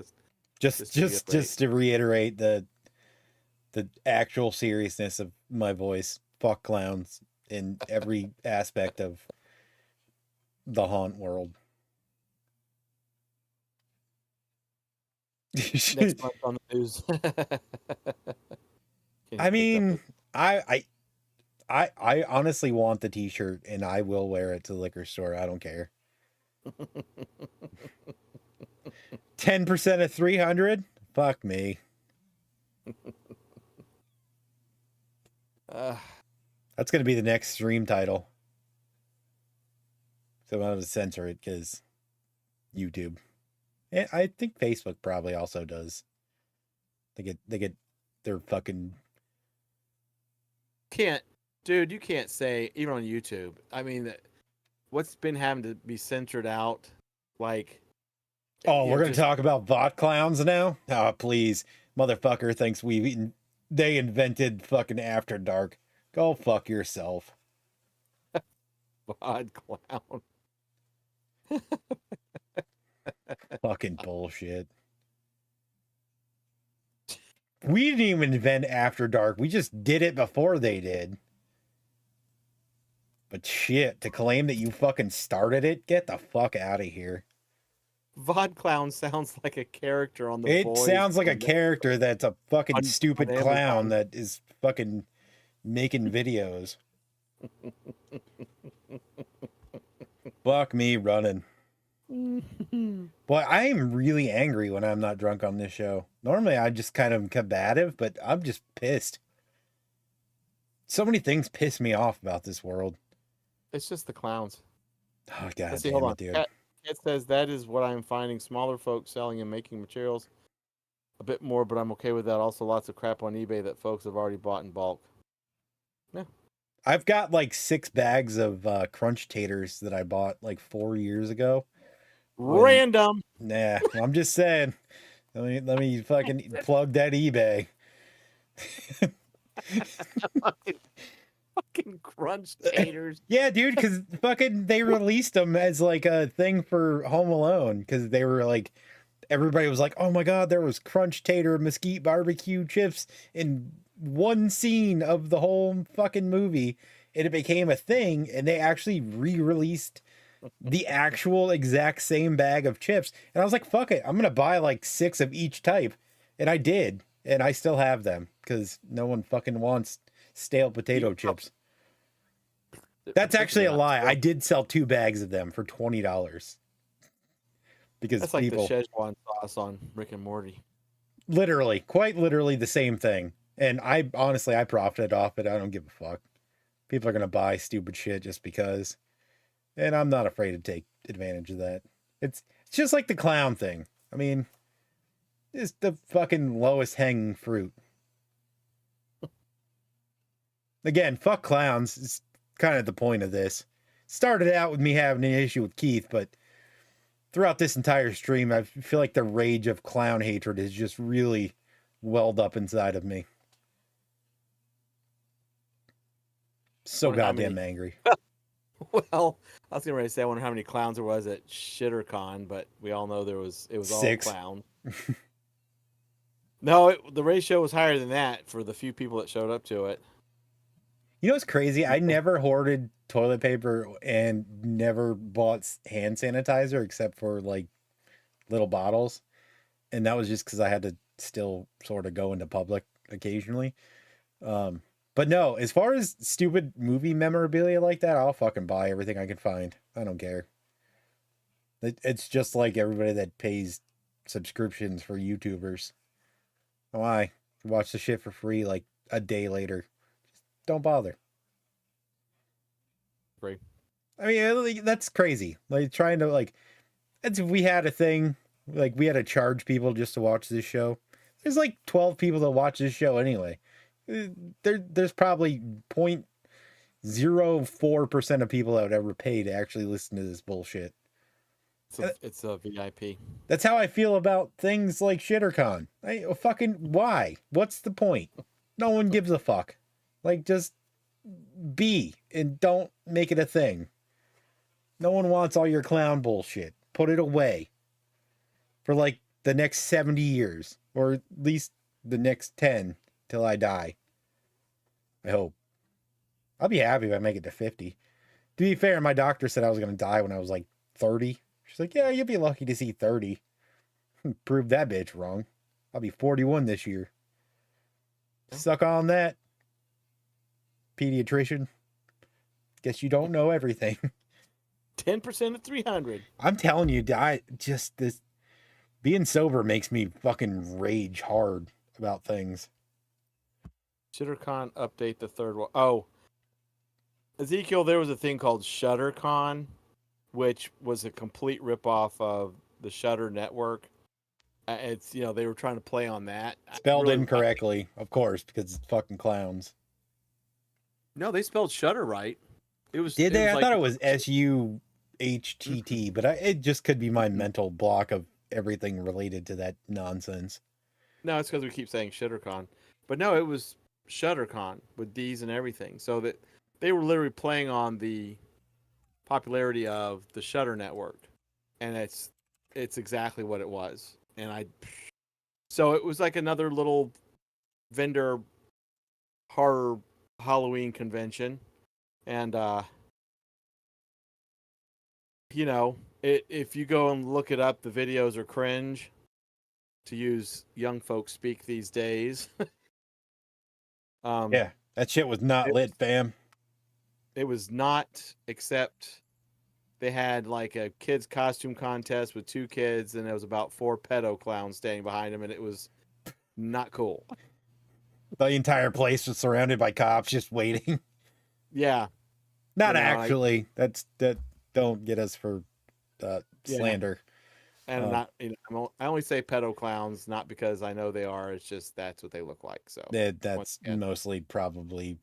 Just to reiterate the actual seriousness of my voice. Fuck clowns in every aspect of the haunt world. Next month on the news. I mean, I honestly want the t-shirt, and I will wear it to the liquor store. I don't care. 10% of 300? Fuck me. That's going to be the next stream title. So I'm going to censor it because YouTube. And I think Facebook probably also does. They get their fucking... Dude, you can't say, even on YouTube. I mean, what's been having to be censored out, like... Oh, we're going to talk about bot clowns now? Oh, please. Motherfucker thinks they invented fucking After Dark. Go fuck yourself. Bot clown. Fucking bullshit. We didn't even invent After Dark. We just did it before they did. But shit, to claim that you fucking started it, get the fuck out of here. Vod Clown sounds like a character on the It Boys. sounds like a character that's a fucking stupid clown that is fucking making videos. Fuck me running. Boy, I am really angry when I'm not drunk on this show. Normally I just kind of combative, but I'm just pissed. So many things piss me off about this world. It's just the clowns. Oh, God Let's see, damn hold it, on. dude. It says that is what I'm finding smaller folks selling and making materials a bit more, but I'm okay with that. Also, lots of crap on eBay that folks have already bought in bulk. Yeah. I've got like 6 bags of crunch taters that I bought like 4 years ago. Random. Nah, I'm just saying. Let me fucking plug that eBay. Fucking crunch taters. Yeah, dude, because fucking they released them as like a thing for Home Alone because they were like, everybody was like, oh my God, there was crunch tater mesquite barbecue chips in one scene of the whole fucking movie. And it became a thing, and they actually re-released the actual exact same bag of chips. And I was like, fuck it, I'm gonna buy like 6 of each type. And I did, and I still have them because no one fucking wants stale potato chips. That's actually a lie. I did sell 2 bags of them for $20 because that's like the Szechuan sauce on Rick and Morty. Literally, quite literally the same thing. And I profited off it. I don't give a fuck. People are gonna buy stupid shit just because, and I'm not afraid to take advantage of that. It's just like the clown thing. I mean, it's the fucking lowest hanging fruit. Again, fuck clowns. It's kind of the point of this. Started out with me having an issue with Keith, but throughout this entire stream, I feel like the rage of clown hatred is just really welled up inside of me. So goddamn angry. Well, I was going to say, I wonder how many clowns there was at ShitterCon, but we all know it was 6. all clowns. No, the ratio was higher than that for the few people that showed up to it. You know what's crazy? I never hoarded toilet paper and never bought hand sanitizer except for like little bottles. And that was just because I had to still sort of go into public occasionally. But no, as far as stupid movie memorabilia like that, I'll fucking buy everything I can find. I don't care. It's just like everybody that pays subscriptions for YouTubers. Why? Watch the shit for free like a day later. Don't bother. Great. I mean, like, that's crazy. Like trying to like, it's if we had a thing, like we had to charge people just to watch this show. There's like 12 people that watch this show anyway. There's probably 0.04% of people that would ever pay to actually listen to this bullshit. It's a VIP. That's how I feel about things like ShitterCon. Fucking why? What's the point? No one gives a fuck. Like, just be and don't make it a thing. No one wants all your clown bullshit. Put it away for like the next 70 years, or at least the next 10 till I die. I hope. I'll be happy if I make it to 50. To be fair, my doctor said I was going to die when I was like 30. She's like, yeah, you'll be lucky to see 30. Prove that bitch wrong. I'll be 41 this year. Suck on that, pediatrician. Guess you don't know everything. 10% of 300. I'm telling you, this being sober makes me fucking rage hard about things. ShutterCon update the third one. Oh, Ezekiel, there was a thing called ShutterCon, which was a complete ripoff of the Shutter network. It's, you know, they were trying to play on that. Spelled incorrectly, of course, because it's fucking clowns. No, they spelled Shutter right. It was. Did they? I like, thought it was SUHTT, but it just could be my mental block of everything related to that nonsense. No, it's because we keep saying ShutterCon, but no, it was ShutterCon with D's and everything. So that they were literally playing on the popularity of the Shutter network, and it's exactly what it was. And so it was like another little vendor horror Halloween convention, and you know, if you go and look it up, the videos are cringe, to use young folks speak these days. Yeah, that shit was not lit, fam. It was not, except they had like a kids costume contest with 2 kids, and there was about 4 pedo clowns standing behind them, and it was not cool. The entire place was surrounded by cops just waiting. Yeah. Not actually. That don't get us for slander. And not, you know, I only say pedo clowns not because I know they are. It's just that's what they look like. So that's mostly probably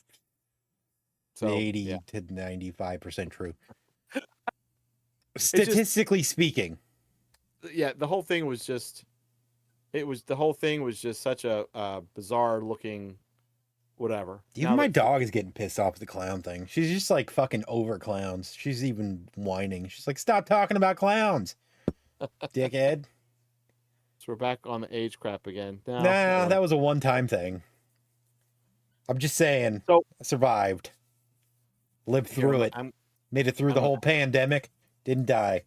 80 to 95% true. Statistically speaking. Yeah, the whole thing was just such a bizarre looking whatever. Even my dog is getting pissed off at the clown thing. She's just like fucking over clowns. She's even whining. She's like, stop talking about clowns, dickhead. So we're back on the age crap again. No, that was a one-time thing. I'm just saying, I survived. Lived through it. Made it through the whole pandemic. Didn't die.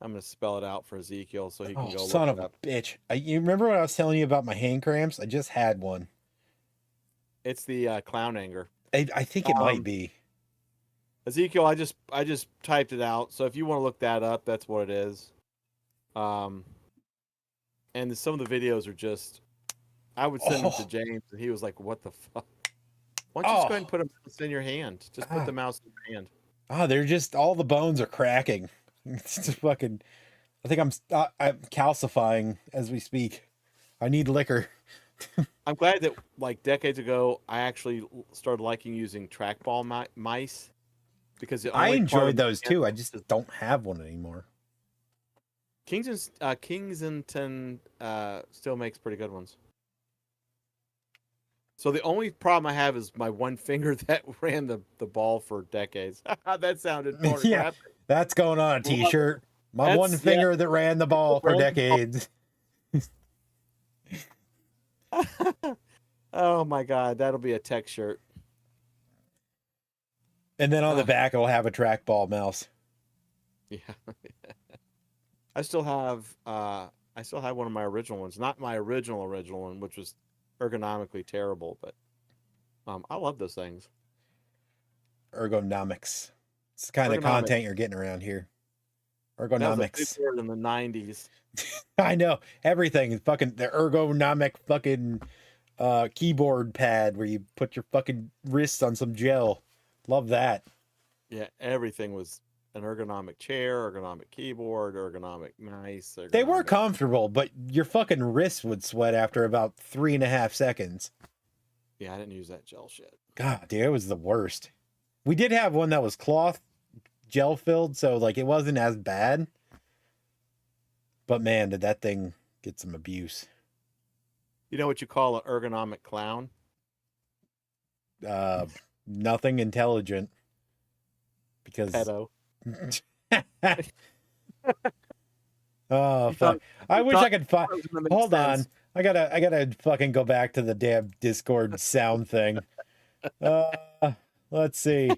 I'm going to spell it out for Ezekiel so he can go son look of it up. A bitch. You remember what I was telling you about my hand cramps? I just had one. It's the clown anger. I think it might be. Ezekiel, I just typed it out. So if you want to look that up, that's what it is. And some of the videos are just, I would send them to James, and he was like, what the fuck? Why don't you just go ahead and put a mouse in your hand? Just put the mouse in your hand. They're just, all the bones are cracking. It's just fucking, I think I'm calcifying as we speak. I need liquor. I'm glad that like decades ago, I actually started liking using trackball mice because I enjoyed those too. I just don't have one anymore. Kingsington still makes pretty good ones. So the only problem I have is my one finger that ran the ball for decades. That sounded pornographic. Yeah, that's going on a t-shirt. My one finger that ran the ball for decades. Oh my God, that'll be a tech shirt. And then on the back, it'll have a trackball mouse. Yeah. I still have one of my original ones. Not my original one, which was ergonomically terrible, but I love those things. Ergonomics. It's the kind of content you're getting around here. Ergonomics. That was a big word in the 90s. I know. Everything is fucking the ergonomic fucking keyboard pad where you put your fucking wrists on some gel. Love that. Yeah, everything was an ergonomic chair, ergonomic keyboard, ergonomic mice. They were Ergonomic... comfortable, but your fucking wrists would sweat after about 3.5 seconds. Yeah, I didn't use that gel shit. God, dude, it was the worst. We did have one that was cloth gel filled, so like it wasn't as bad. But man, did that thing get some abuse. You know what you call an ergonomic clown? Nothing intelligent. Because Pedo. Oh fuck! I wish I could find. Hold on, I gotta fucking go back to the damn Discord sound thing. Let's see.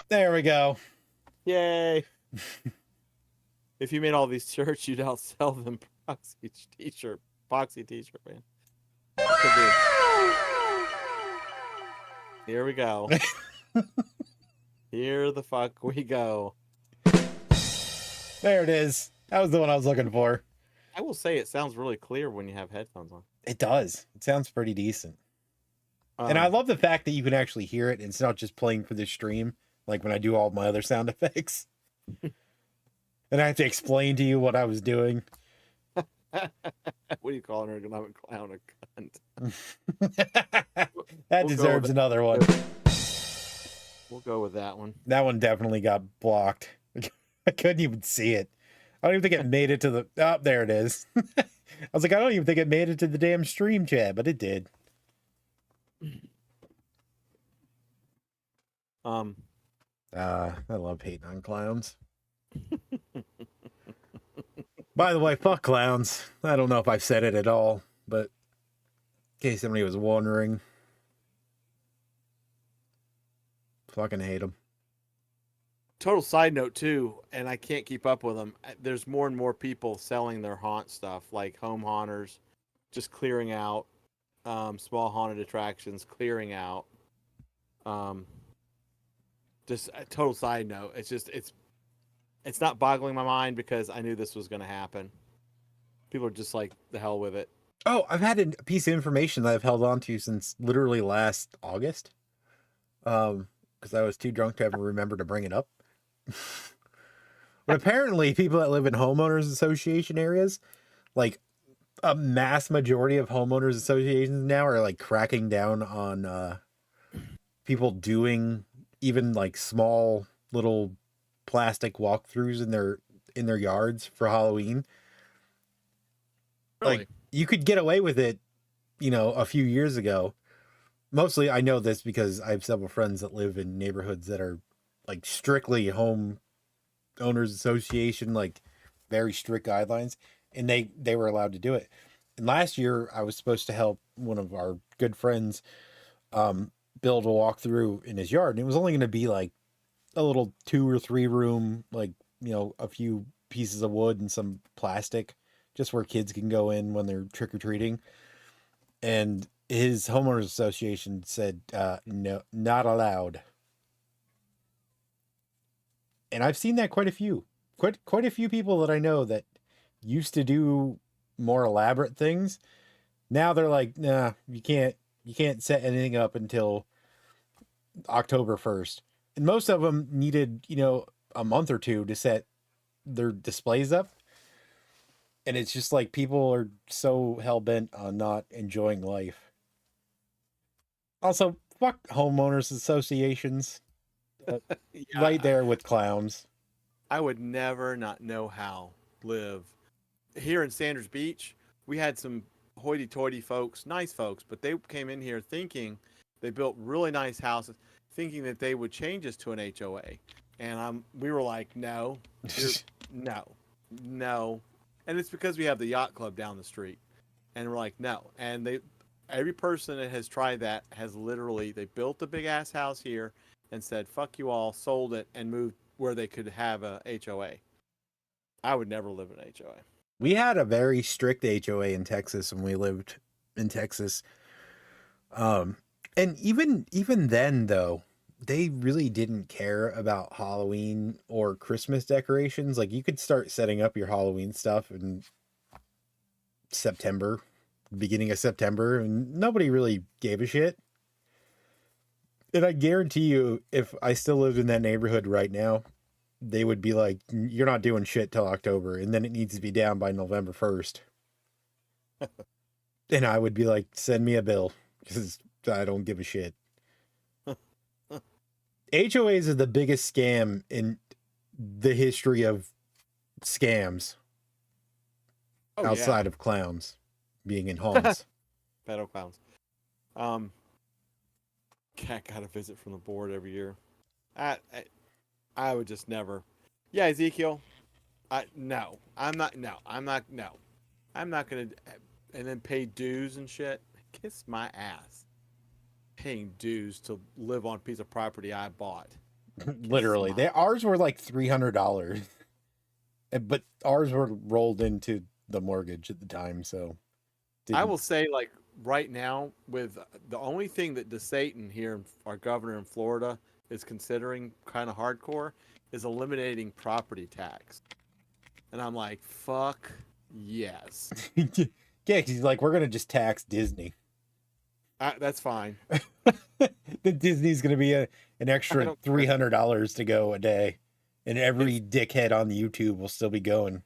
There we go. Yay! If you made all these shirts, you'd outsell them Proxy t-shirt, man. Could be. Here we go. Here the fuck we go. There it is. That was the one I was looking for. I will say it sounds really clear when you have headphones on. It does. It sounds pretty decent. And I love the fact that you can actually hear it and it's not just playing for the stream, like when I do all my other sound effects. And I have to explain to you what I was doing. What do you call an ergonomic clown? A cunt. That deserves another one. We'll go with that one. That one definitely got blocked. I couldn't even see it. I don't even think it made it to the... Oh, there it is. I was like, I don't even think it made it to the damn stream chat, but it did. I love hating on clowns. By the way, fuck clowns. I don't know if I've said it at all, but in case somebody was wondering, fucking hate them. Total side note too, and I can't keep up with them. There's more and more people selling their haunt stuff, like home haunters, just clearing out, small haunted attractions, clearing out. Just a total side note. It's just it's not boggling my mind because I knew this was going to happen. People are just like the hell with it. Oh, I've had a piece of information that I've held on to since literally last August. Because I was too drunk to ever remember to bring it up. But apparently people that live in homeowners association areas, like a mass majority of homeowners associations now are like cracking down on people doing even like small little plastic walkthroughs in their yards for Halloween. Really? Like you could get away with it, you know, a few years ago. Mostly I know this because I have several friends that live in neighborhoods that are like strictly home owners association, like very strict guidelines, and they were allowed to do it. And last year I was supposed to help one of our good friends build a walkthrough in his yard, and it was only going to be like a little 2 or 3 room, like, you know, a few pieces of wood and some plastic, just where kids can go in when they're trick-or-treating. And his homeowners association said, no, not allowed. And I've seen that quite a few people that I know that used to do more elaborate things. Now they're like, nah, you can't set anything up until October 1st. And most of them needed, you know, a month or two to set their displays up. And it's just like people are so hell-bent on not enjoying life. Also, fuck homeowners associations. Yeah. Right there with clowns. I would never not know how live. Here in Sanders Beach, we had some hoity-toity folks, nice folks, but they came in here thinking they built really nice houses, thinking that they would change us to an HOA. And we were like, no, no. And it's because we have the yacht club down the street. And we're like, no. And every person that has tried that has literally, they built a big ass house here and said, fuck you all, sold it, and moved where they could have a HOA. I would never live in an HOA. We had a very strict HOA in Texas when we lived in Texas. And even then, though, they really didn't care about Halloween or Christmas decorations. Like, you could start setting up your Halloween stuff in September, beginning of September, and nobody really gave a shit. And I guarantee you, if I still lived in that neighborhood right now, they would be like, "You're not doing shit till October, and then it needs to be down by November 1st." And I would be like, "Send me a bill because I don't give a shit." HOAs are the biggest scam in the history of scams outside of clowns being in homes. Pedo clowns. Cat got a visit from the board every year. I would just never. Yeah, Ezekiel. No, I'm not. No, I'm not. No, I'm not gonna. And then pay dues and shit. Kiss my ass. Paying dues to live on a piece of property I bought. Literally, ours were like $300, but ours were rolled into the mortgage at the time. So I will say, like right now, with the only thing that DeSatan here, our governor in Florida, is considering kind of hardcore is eliminating property tax. And I'm like, fuck yes. Yeah, because he's like, we're gonna just tax Disney. That's fine. The Disney's gonna be an extra $300 to go a day, and every dickhead on YouTube will still be going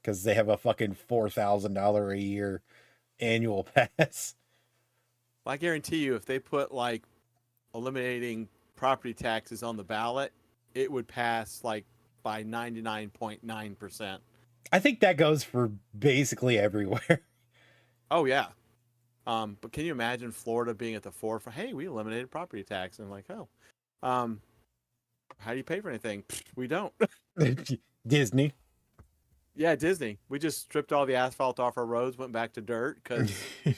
because they have a fucking $4,000 a year annual pass. I guarantee you, if they put like eliminating property taxes on the ballot, it would pass like by 99.9%. I think that goes for basically everywhere. Oh yeah. But can you imagine Florida being at the forefront? Hey, we eliminated property tax, and like, oh, how do you pay for anything? We don't. Disney. Yeah, Disney. We just stripped all the asphalt off our roads, went back to dirt because we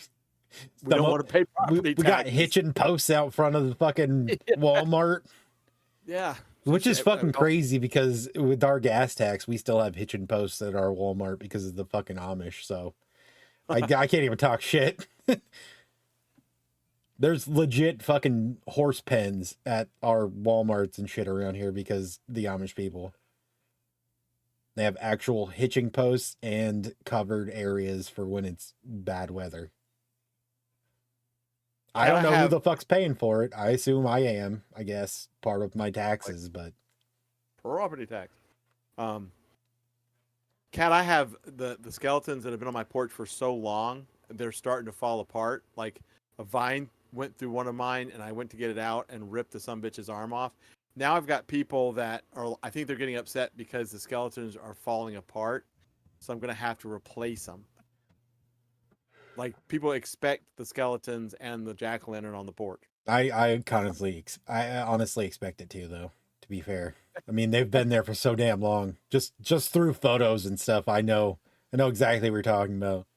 don't want to pay property tax. We got hitching posts out front of the fucking Walmart. Yeah. Which is fucking crazy because with our gas tax, we still have hitching posts at our Walmart because of the fucking Amish. So I can't even talk shit. There's legit fucking horse pens at our Walmarts and shit around here because the Amish people. They have actual hitching posts and covered areas for when it's bad weather. I don't know who the fuck's paying for it. I assume I am, I guess, part of my taxes, but property tax. Cat, I have the skeletons that have been on my porch for so long, they're starting to fall apart. Like a vine went through one of mine and I went to get it out and ripped the sumbitch's arm off. Now I've got people that are, I think they're getting upset because the skeletons are falling apart. So I'm going to have to replace them. Like people expect the skeletons and the jack-o'-lantern on the porch. I honestly expect it too, though, to be fair. I mean, they've been there for so damn long. Just through photos and stuff, I know exactly what you're talking about.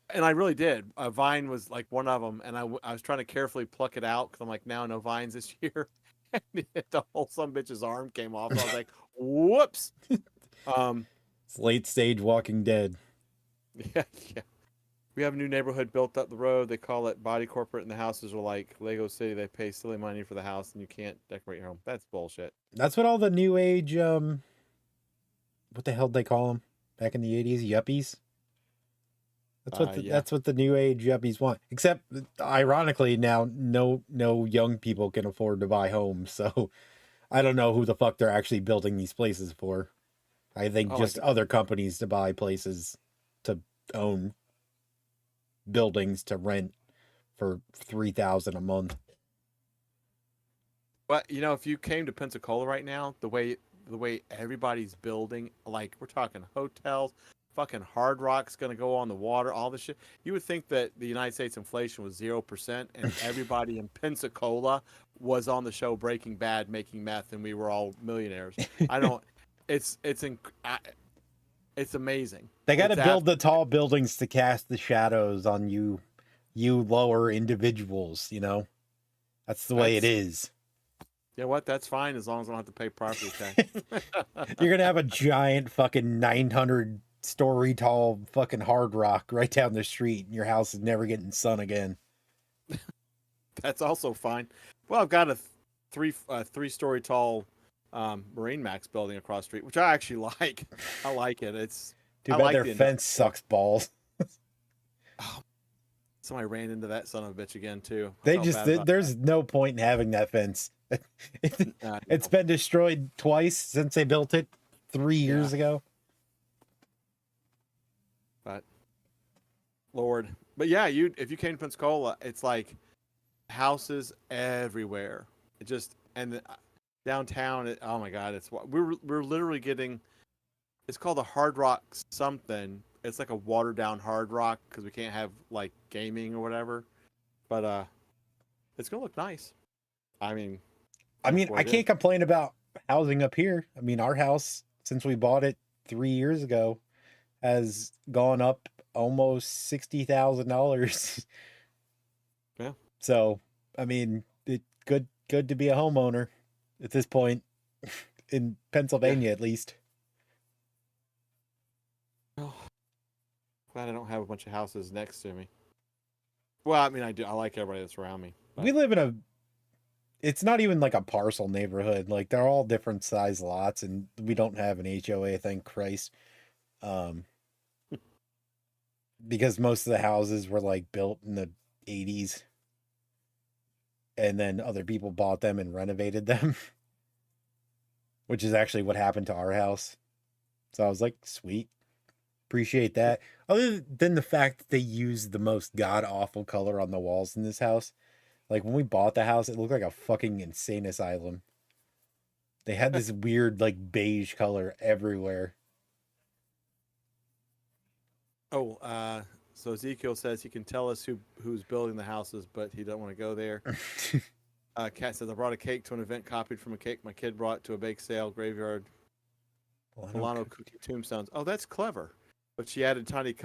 And I really did. A vine was like one of them, and I was trying to carefully pluck it out because I'm like, now no vines this year. And the whole sumbitch's arm came off. And I was like, whoops. It's late stage Walking Dead. Yeah. We have a new neighborhood built up the road. They call it Body Corporate, and the houses are like Lego City. They pay silly money for the house, and you can't decorate your home. That's bullshit. That's what all the new age, what the hell did they call them back in the 80s? Yuppies? That's what the new age yuppies want. Except, ironically, now no young people can afford to buy homes. So I don't know who the fuck they're actually building these places for. I think just other companies to buy places to own buildings to rent for $3,000 a month. But if you came to Pensacola right now, the way everybody's building, like we're talking hotels, fucking Hard Rock's going to go on the water, all this shit. You would think that the United States inflation was 0% and everybody in Pensacola was on the show Breaking Bad making meth and we were all millionaires. It's amazing. They got to build the tall buildings to cast the shadows on you lower individuals, That's the way it is. You know what? That's fine as long as I don't have to pay property tax. You're going to have a giant fucking 900-story tall fucking Hard Rock right down the street and your house is never getting sun again. That's also fine. Well, I've got a three-story tall Marine Max building across the street, which I actually like. I like it. It's too bad their fence sucks balls. Somebody ran into that son of a bitch again too. I They felt just bad about there's no point in having that fence. It's no. been destroyed twice since they built it 3 years ago. But Lord, but yeah, if you came to Pensacola, it's like houses everywhere. It just downtown. Oh my God, we're literally getting. It's called a Hard Rock something. It's like a watered down Hard Rock because we can't have like gaming or whatever. But it's gonna look nice. I mean, I can't complain about housing up here. I mean, our house, since we bought it 3 years ago, has gone up almost $60,000. Yeah. So, I mean, good to be a homeowner at this point in Pennsylvania, at least. Oh, glad I don't have a bunch of houses next to me. Well, I mean, I do. I like everybody that's around me. But We live in it's not even like a parcel neighborhood. Like they're all different size lots, and we don't have an HOA, thank Christ. Because most of the houses were like built in the 80s, and then other people bought them and renovated them, which is actually what happened to our house. So I was like, sweet, appreciate that. Other than the fact that they used the most god awful color on the walls in this house. Like when we bought the house, it looked like a fucking insane asylum. They had this weird like beige color everywhere. oh, so Ezekiel says he can tell us who's building the houses, but he don't want to go there. Kat says I brought a cake to an event copied from a cake my kid brought to a bake sale graveyard. Milano cookie tombstones. Oh, that's clever. But she added tiny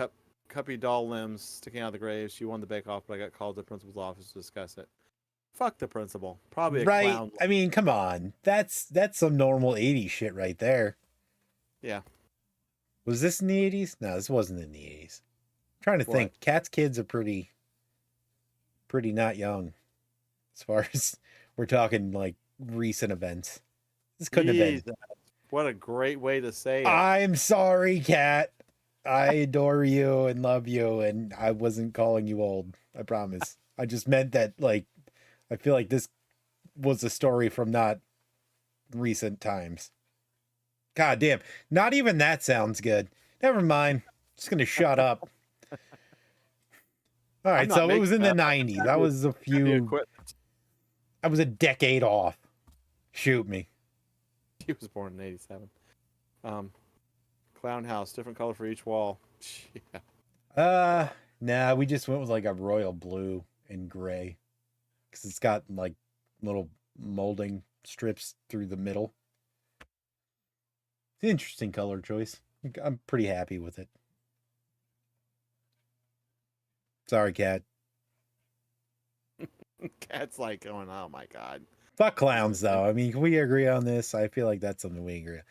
cuppy doll limbs sticking out of the grave. She won the bake off, but I got called to the principal's office to discuss it. Fuck the principal. Probably a clown. I mean, come on. That's some normal 80s shit right there. Yeah. Was this in the 80s? No, this wasn't in the 80s. I'm trying to think. Kat's kids are pretty not young. As far as we're talking like recent events. This couldn't have been. What a great way to say it. I'm sorry, Kat. I adore you and love you, and I wasn't calling you old. I promise. I just meant that, like, I feel like this was a story from not recent times. God damn. Not even that sounds good. Never mind. Just going to shut up. All right, so it was in the 90s. I was I was a decade off. Shoot me. He was born in 87. Clown house, different color for each wall. Yeah. Nah, we just went with like a royal blue and gray. Because it's got like little molding strips through the middle. It's an interesting color choice. I'm pretty happy with it. Sorry, Kat. Kat's like going, oh my God. Fuck clowns, though. I mean, can we agree on this? I feel like that's something we agree on.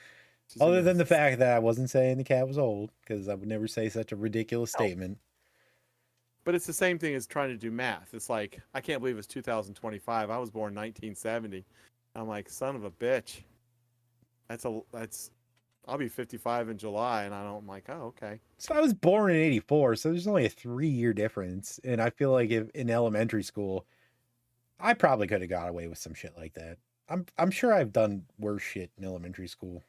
Other than the fact that I wasn't saying the cat was old, because I would never say such a ridiculous statement. But it's the same thing as trying to do math. It's like, I can't believe it's 2025. I was born 1970. I'm like, son of a bitch. I'll be 55 in July, and I'm like, oh, okay. So I was born in 84, so there's only a 3-year difference. And I feel like if in elementary school, I probably could have got away with some shit like that. I'm sure I've done worse shit in elementary school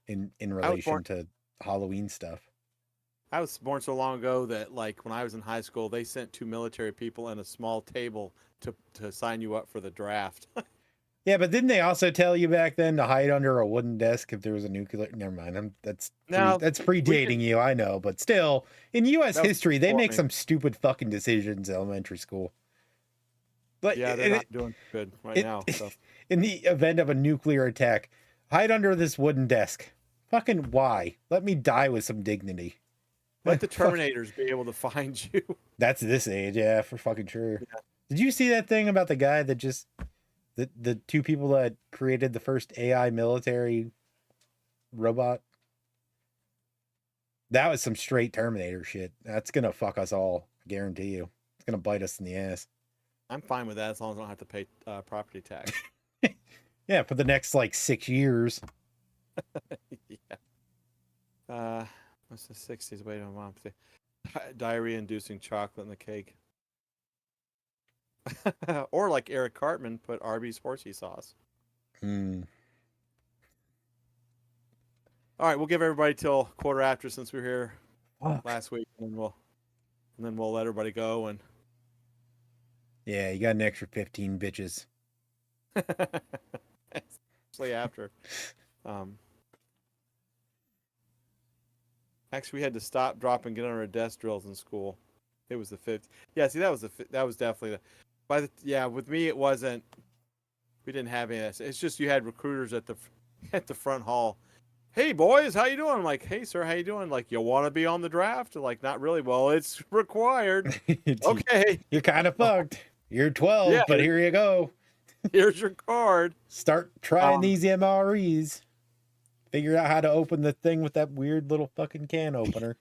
in relation to Halloween stuff. I was born so long ago that, like, when I was in high school, they sent 2 military people and a small table to sign you up for the draft. Yeah, but didn't they also tell you back then to hide under a wooden desk if there was a nuclear? Never mind. That's predating you, I know. But still, in U.S. history, they make some stupid fucking decisions in elementary school. But yeah, they're not doing good now. So. In the event of a nuclear attack, hide under this wooden desk. Fucking why? Let me die with some dignity. Let the Terminators be able to find you. That's this age, yeah, for fucking sure. Yeah. Did you see that thing about the guy that just... The 2 people that created the first AI military robot? That was some straight Terminator shit. That's going to fuck us all. I guarantee you. It's going to bite us in the ass. I'm fine with that as long as I don't have to pay property tax. Yeah, for the next, 6 years. Yeah. What's the 60s? Wait a minute. Diarrhea-inducing chocolate in the cake. Or like Eric Cartman put Arby's horsey sauce. Hmm. All right, we'll give everybody till quarter after since we were here Fuck. last week, and then we'll let everybody go and Yeah, you got an extra 15 bitches. especially after. Actually, we had to stop, drop, and get on our desk drills in school. It was the 5th. Yeah, see, that was definitely with me it wasn't. We didn't have any of that. It's just you had recruiters at the front hall. Hey boys, how you doing? I'm like, hey sir, how you doing? Like, you want to be on the draft? Like, not really. Well, it's required. Okay. You're kind of fucked. You're 12, Yeah. but here you go. Here's your card. Start trying these MREs. Figure out how to open the thing with that weird little fucking can opener.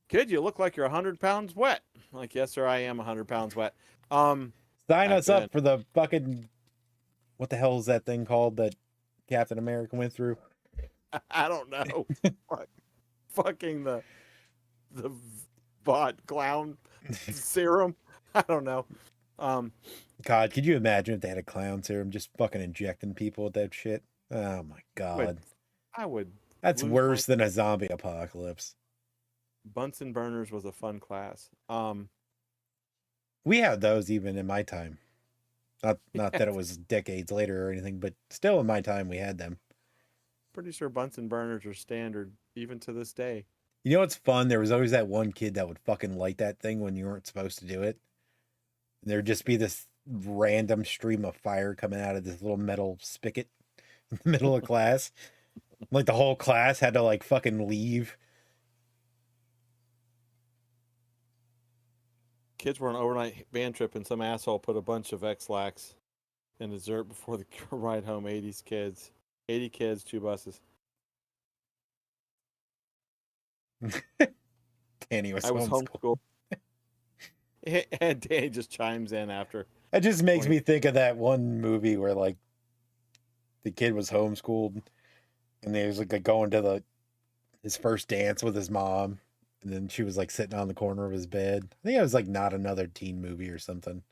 Kid, you look like you're 100 pounds wet. I'm like, yes sir, I am 100 pounds wet. Sign us up for the fucking, what the hell is that thing called that Captain America went through? I don't know. Fucking the bot clown serum. I don't know. God, could you imagine if they had a clown serum just fucking injecting people with that shit? Oh my God. I would. That's worse than a zombie apocalypse. Bunsen burners was a fun class. We had those even in my time. Not that it was decades later or anything, but still in my time we had them. Pretty sure Bunsen burners are standard even to this day. You know what's fun? There was always that one kid that would fucking light that thing when you weren't supposed to do it. And there'd just be this random stream of fire coming out of this little metal spigot in the middle of class. Like the whole class had to like fucking leave. Kids were on an overnight band trip and some asshole put a bunch of X-Lax in dessert before the ride home. 80 kids, 2 buses. Danny was I was homeschooled. And Danny just chimes in after. It just makes me think of that one movie where like the kid was homeschooled and he was like going to his first dance with his mom, and then she was like sitting on the corner of his bed. I think it was like Not Another Teen Movie or something.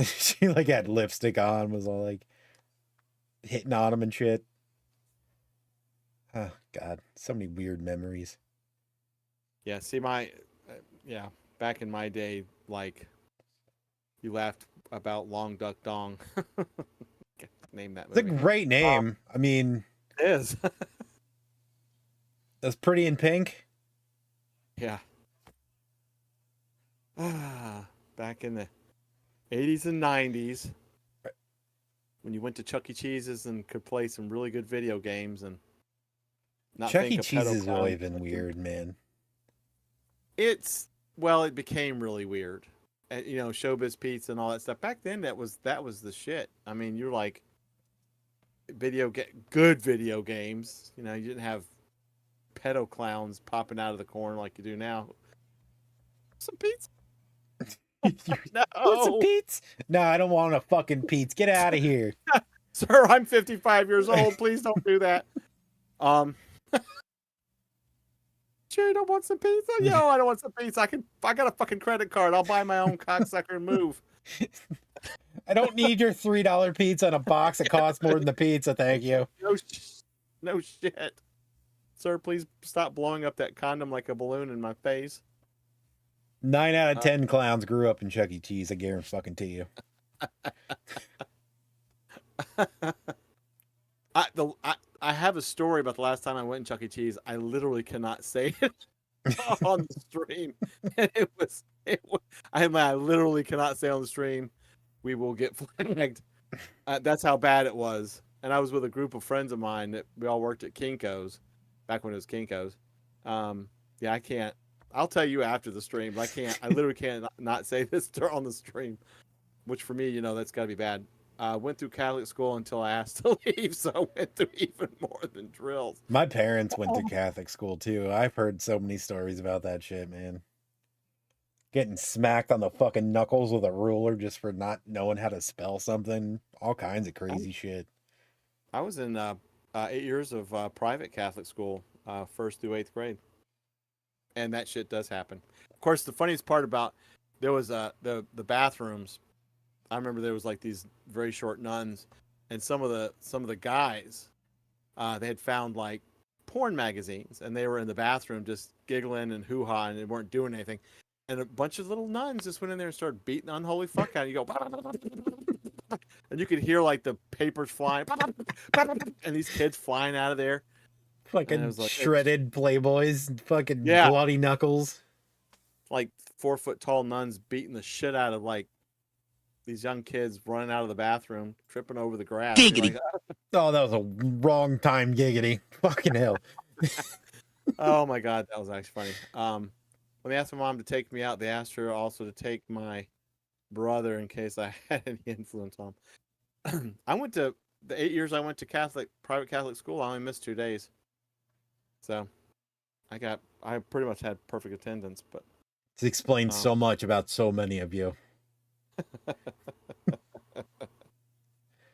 She like had lipstick on, was all like hitting on him and shit. Oh God, so many weird memories. Yeah, see back in my day, like, you laughed about Long Duck Dong. Name that movie. It's a great name. I mean, it is. That's Pretty in Pink. Yeah. Back in the 80s and 90s, when you went to Chuck E. Cheese's and could play some really good video games and not Chuck think E. of Cheese is pedophile. really been weird, man. It became really weird. And, Showbiz Pizza and all that stuff. Back then, that was the shit. I mean, you're like good video games. You didn't have pedo clowns popping out of the corner like you do now. Some pizza. No. Want some pizza? No, I don't want a fucking pizza. Get out of here. Sir, I'm 55 years old. Please don't do that. Sure you don't want some pizza? Yo, I don't want some pizza. I got a fucking credit card. I'll buy my own cocksucker and move. I don't need your $3 pizza in a box that costs more than the pizza, thank you. No shit. Sir, please stop blowing up that condom like a balloon in my face. 9 out of 10 clowns grew up in Chuck E. Cheese, I guarantee fucking to you. I have a story about the last time I went in Chuck E. Cheese. I literally cannot say it on the stream. And I literally cannot say on the stream. We will get flagged. That's how bad it was. And I was with a group of friends of mine that we all worked at Kinko's back when it was Kinko's. Yeah, I can't. I'll tell you after the stream. But I can't. I literally can't not say this on the stream. Which for me, that's got to be bad. Went through Catholic school until I asked to leave, so I went through even more than drills. My parents went to Catholic school too. I've heard so many stories about that shit, man. Getting smacked on the fucking knuckles with a ruler just for not knowing how to spell something. All kinds of crazy shit. I was in 8 years of private Catholic school, 1st through 8th grade. and that shit does happen. Of course, the funniest part about there was the bathrooms. I remember there was like these very short nuns, and some of the guys, they had found like porn magazines, and they were in the bathroom just giggling and hoo-ha, and they weren't doing anything. And a bunch of little nuns just went in there and started beating the unholy fuck out of you. Go, and you could hear like the papers flying, and these kids flying out of there. Fucking like, shredded Playboys, fucking Yeah. bloody knuckles. Like 4 foot tall nuns beating the shit out of like these young kids running out of the bathroom, tripping over the grass. Giggity. Like, Oh, that was a wrong time giggity. Fucking hell. oh my god, that was actually funny. When they asked my mom to take me out, they asked her also to take my brother in case I had any influence on him. I went to the 8 years I went to private Catholic school. I only missed 2 days, so I pretty much had perfect attendance. But It explains so much about so many of you.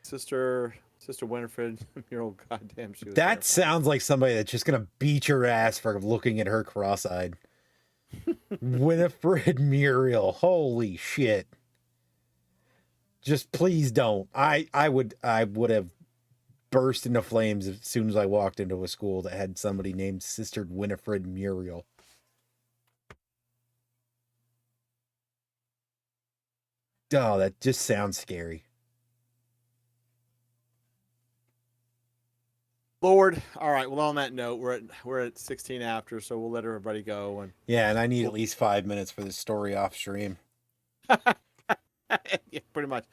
Sister Winifred, Muriel, goddamn, she was That terrible. sounds like somebody that's just gonna beat your ass for looking at her cross-eyed. Winifred Muriel, holy shit! Just please don't. I would have burst into flames as soon as I walked into a school that had somebody named Sister Winifred Muriel. Oh, that just sounds scary. Lord, all right. Well, on that note, we're at 16 after, so we'll let everybody go. And Yeah, and I need at least 5 minutes for this story off stream. yeah, pretty much.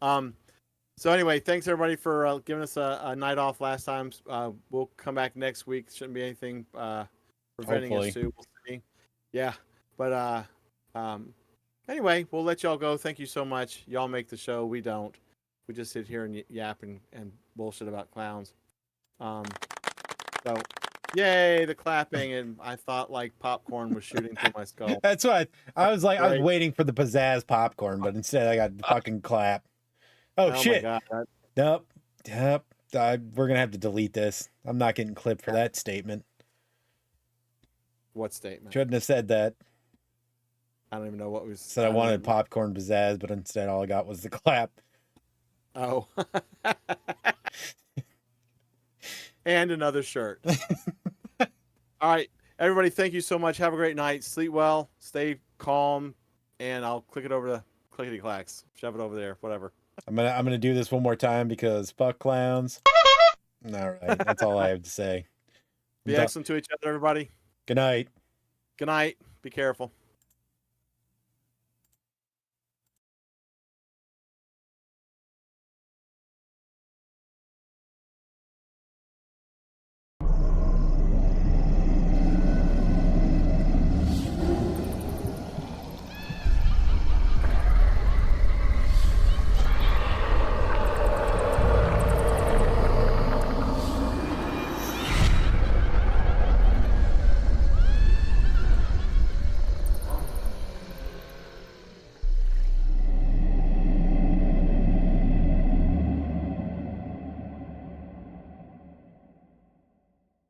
So anyway, thanks everybody for giving us a night off last time. We'll come back next week. Shouldn't be anything preventing us to. We'll see. Yeah, but anyway, we'll let y'all go. Thank you so much. Y'all make the show. We don't. We just sit here and yap and bullshit about clowns. So, yay, the clapping, and I thought like popcorn was shooting through my skull. That's why I was like, I was Right. waiting for the pizzazz popcorn, but instead I got the fucking clap. Oh, shit. My God. Nope. We're gonna have to delete this. I'm not getting clipped for that statement. What statement? Shouldn't have said that. I don't even know what was. Said I wanted popcorn pizzazz, but instead all I got was the clap. Oh. And another shirt. All right, everybody, thank you so much. Have a great night. Sleep well. Stay calm. And I'll click it over to clickety clacks. Shove it over there. Whatever. I'm gonna do this one more time because fuck clowns. All right, that's all I have to say. Be excellent to each other, everybody. Good night. Good night. Be careful.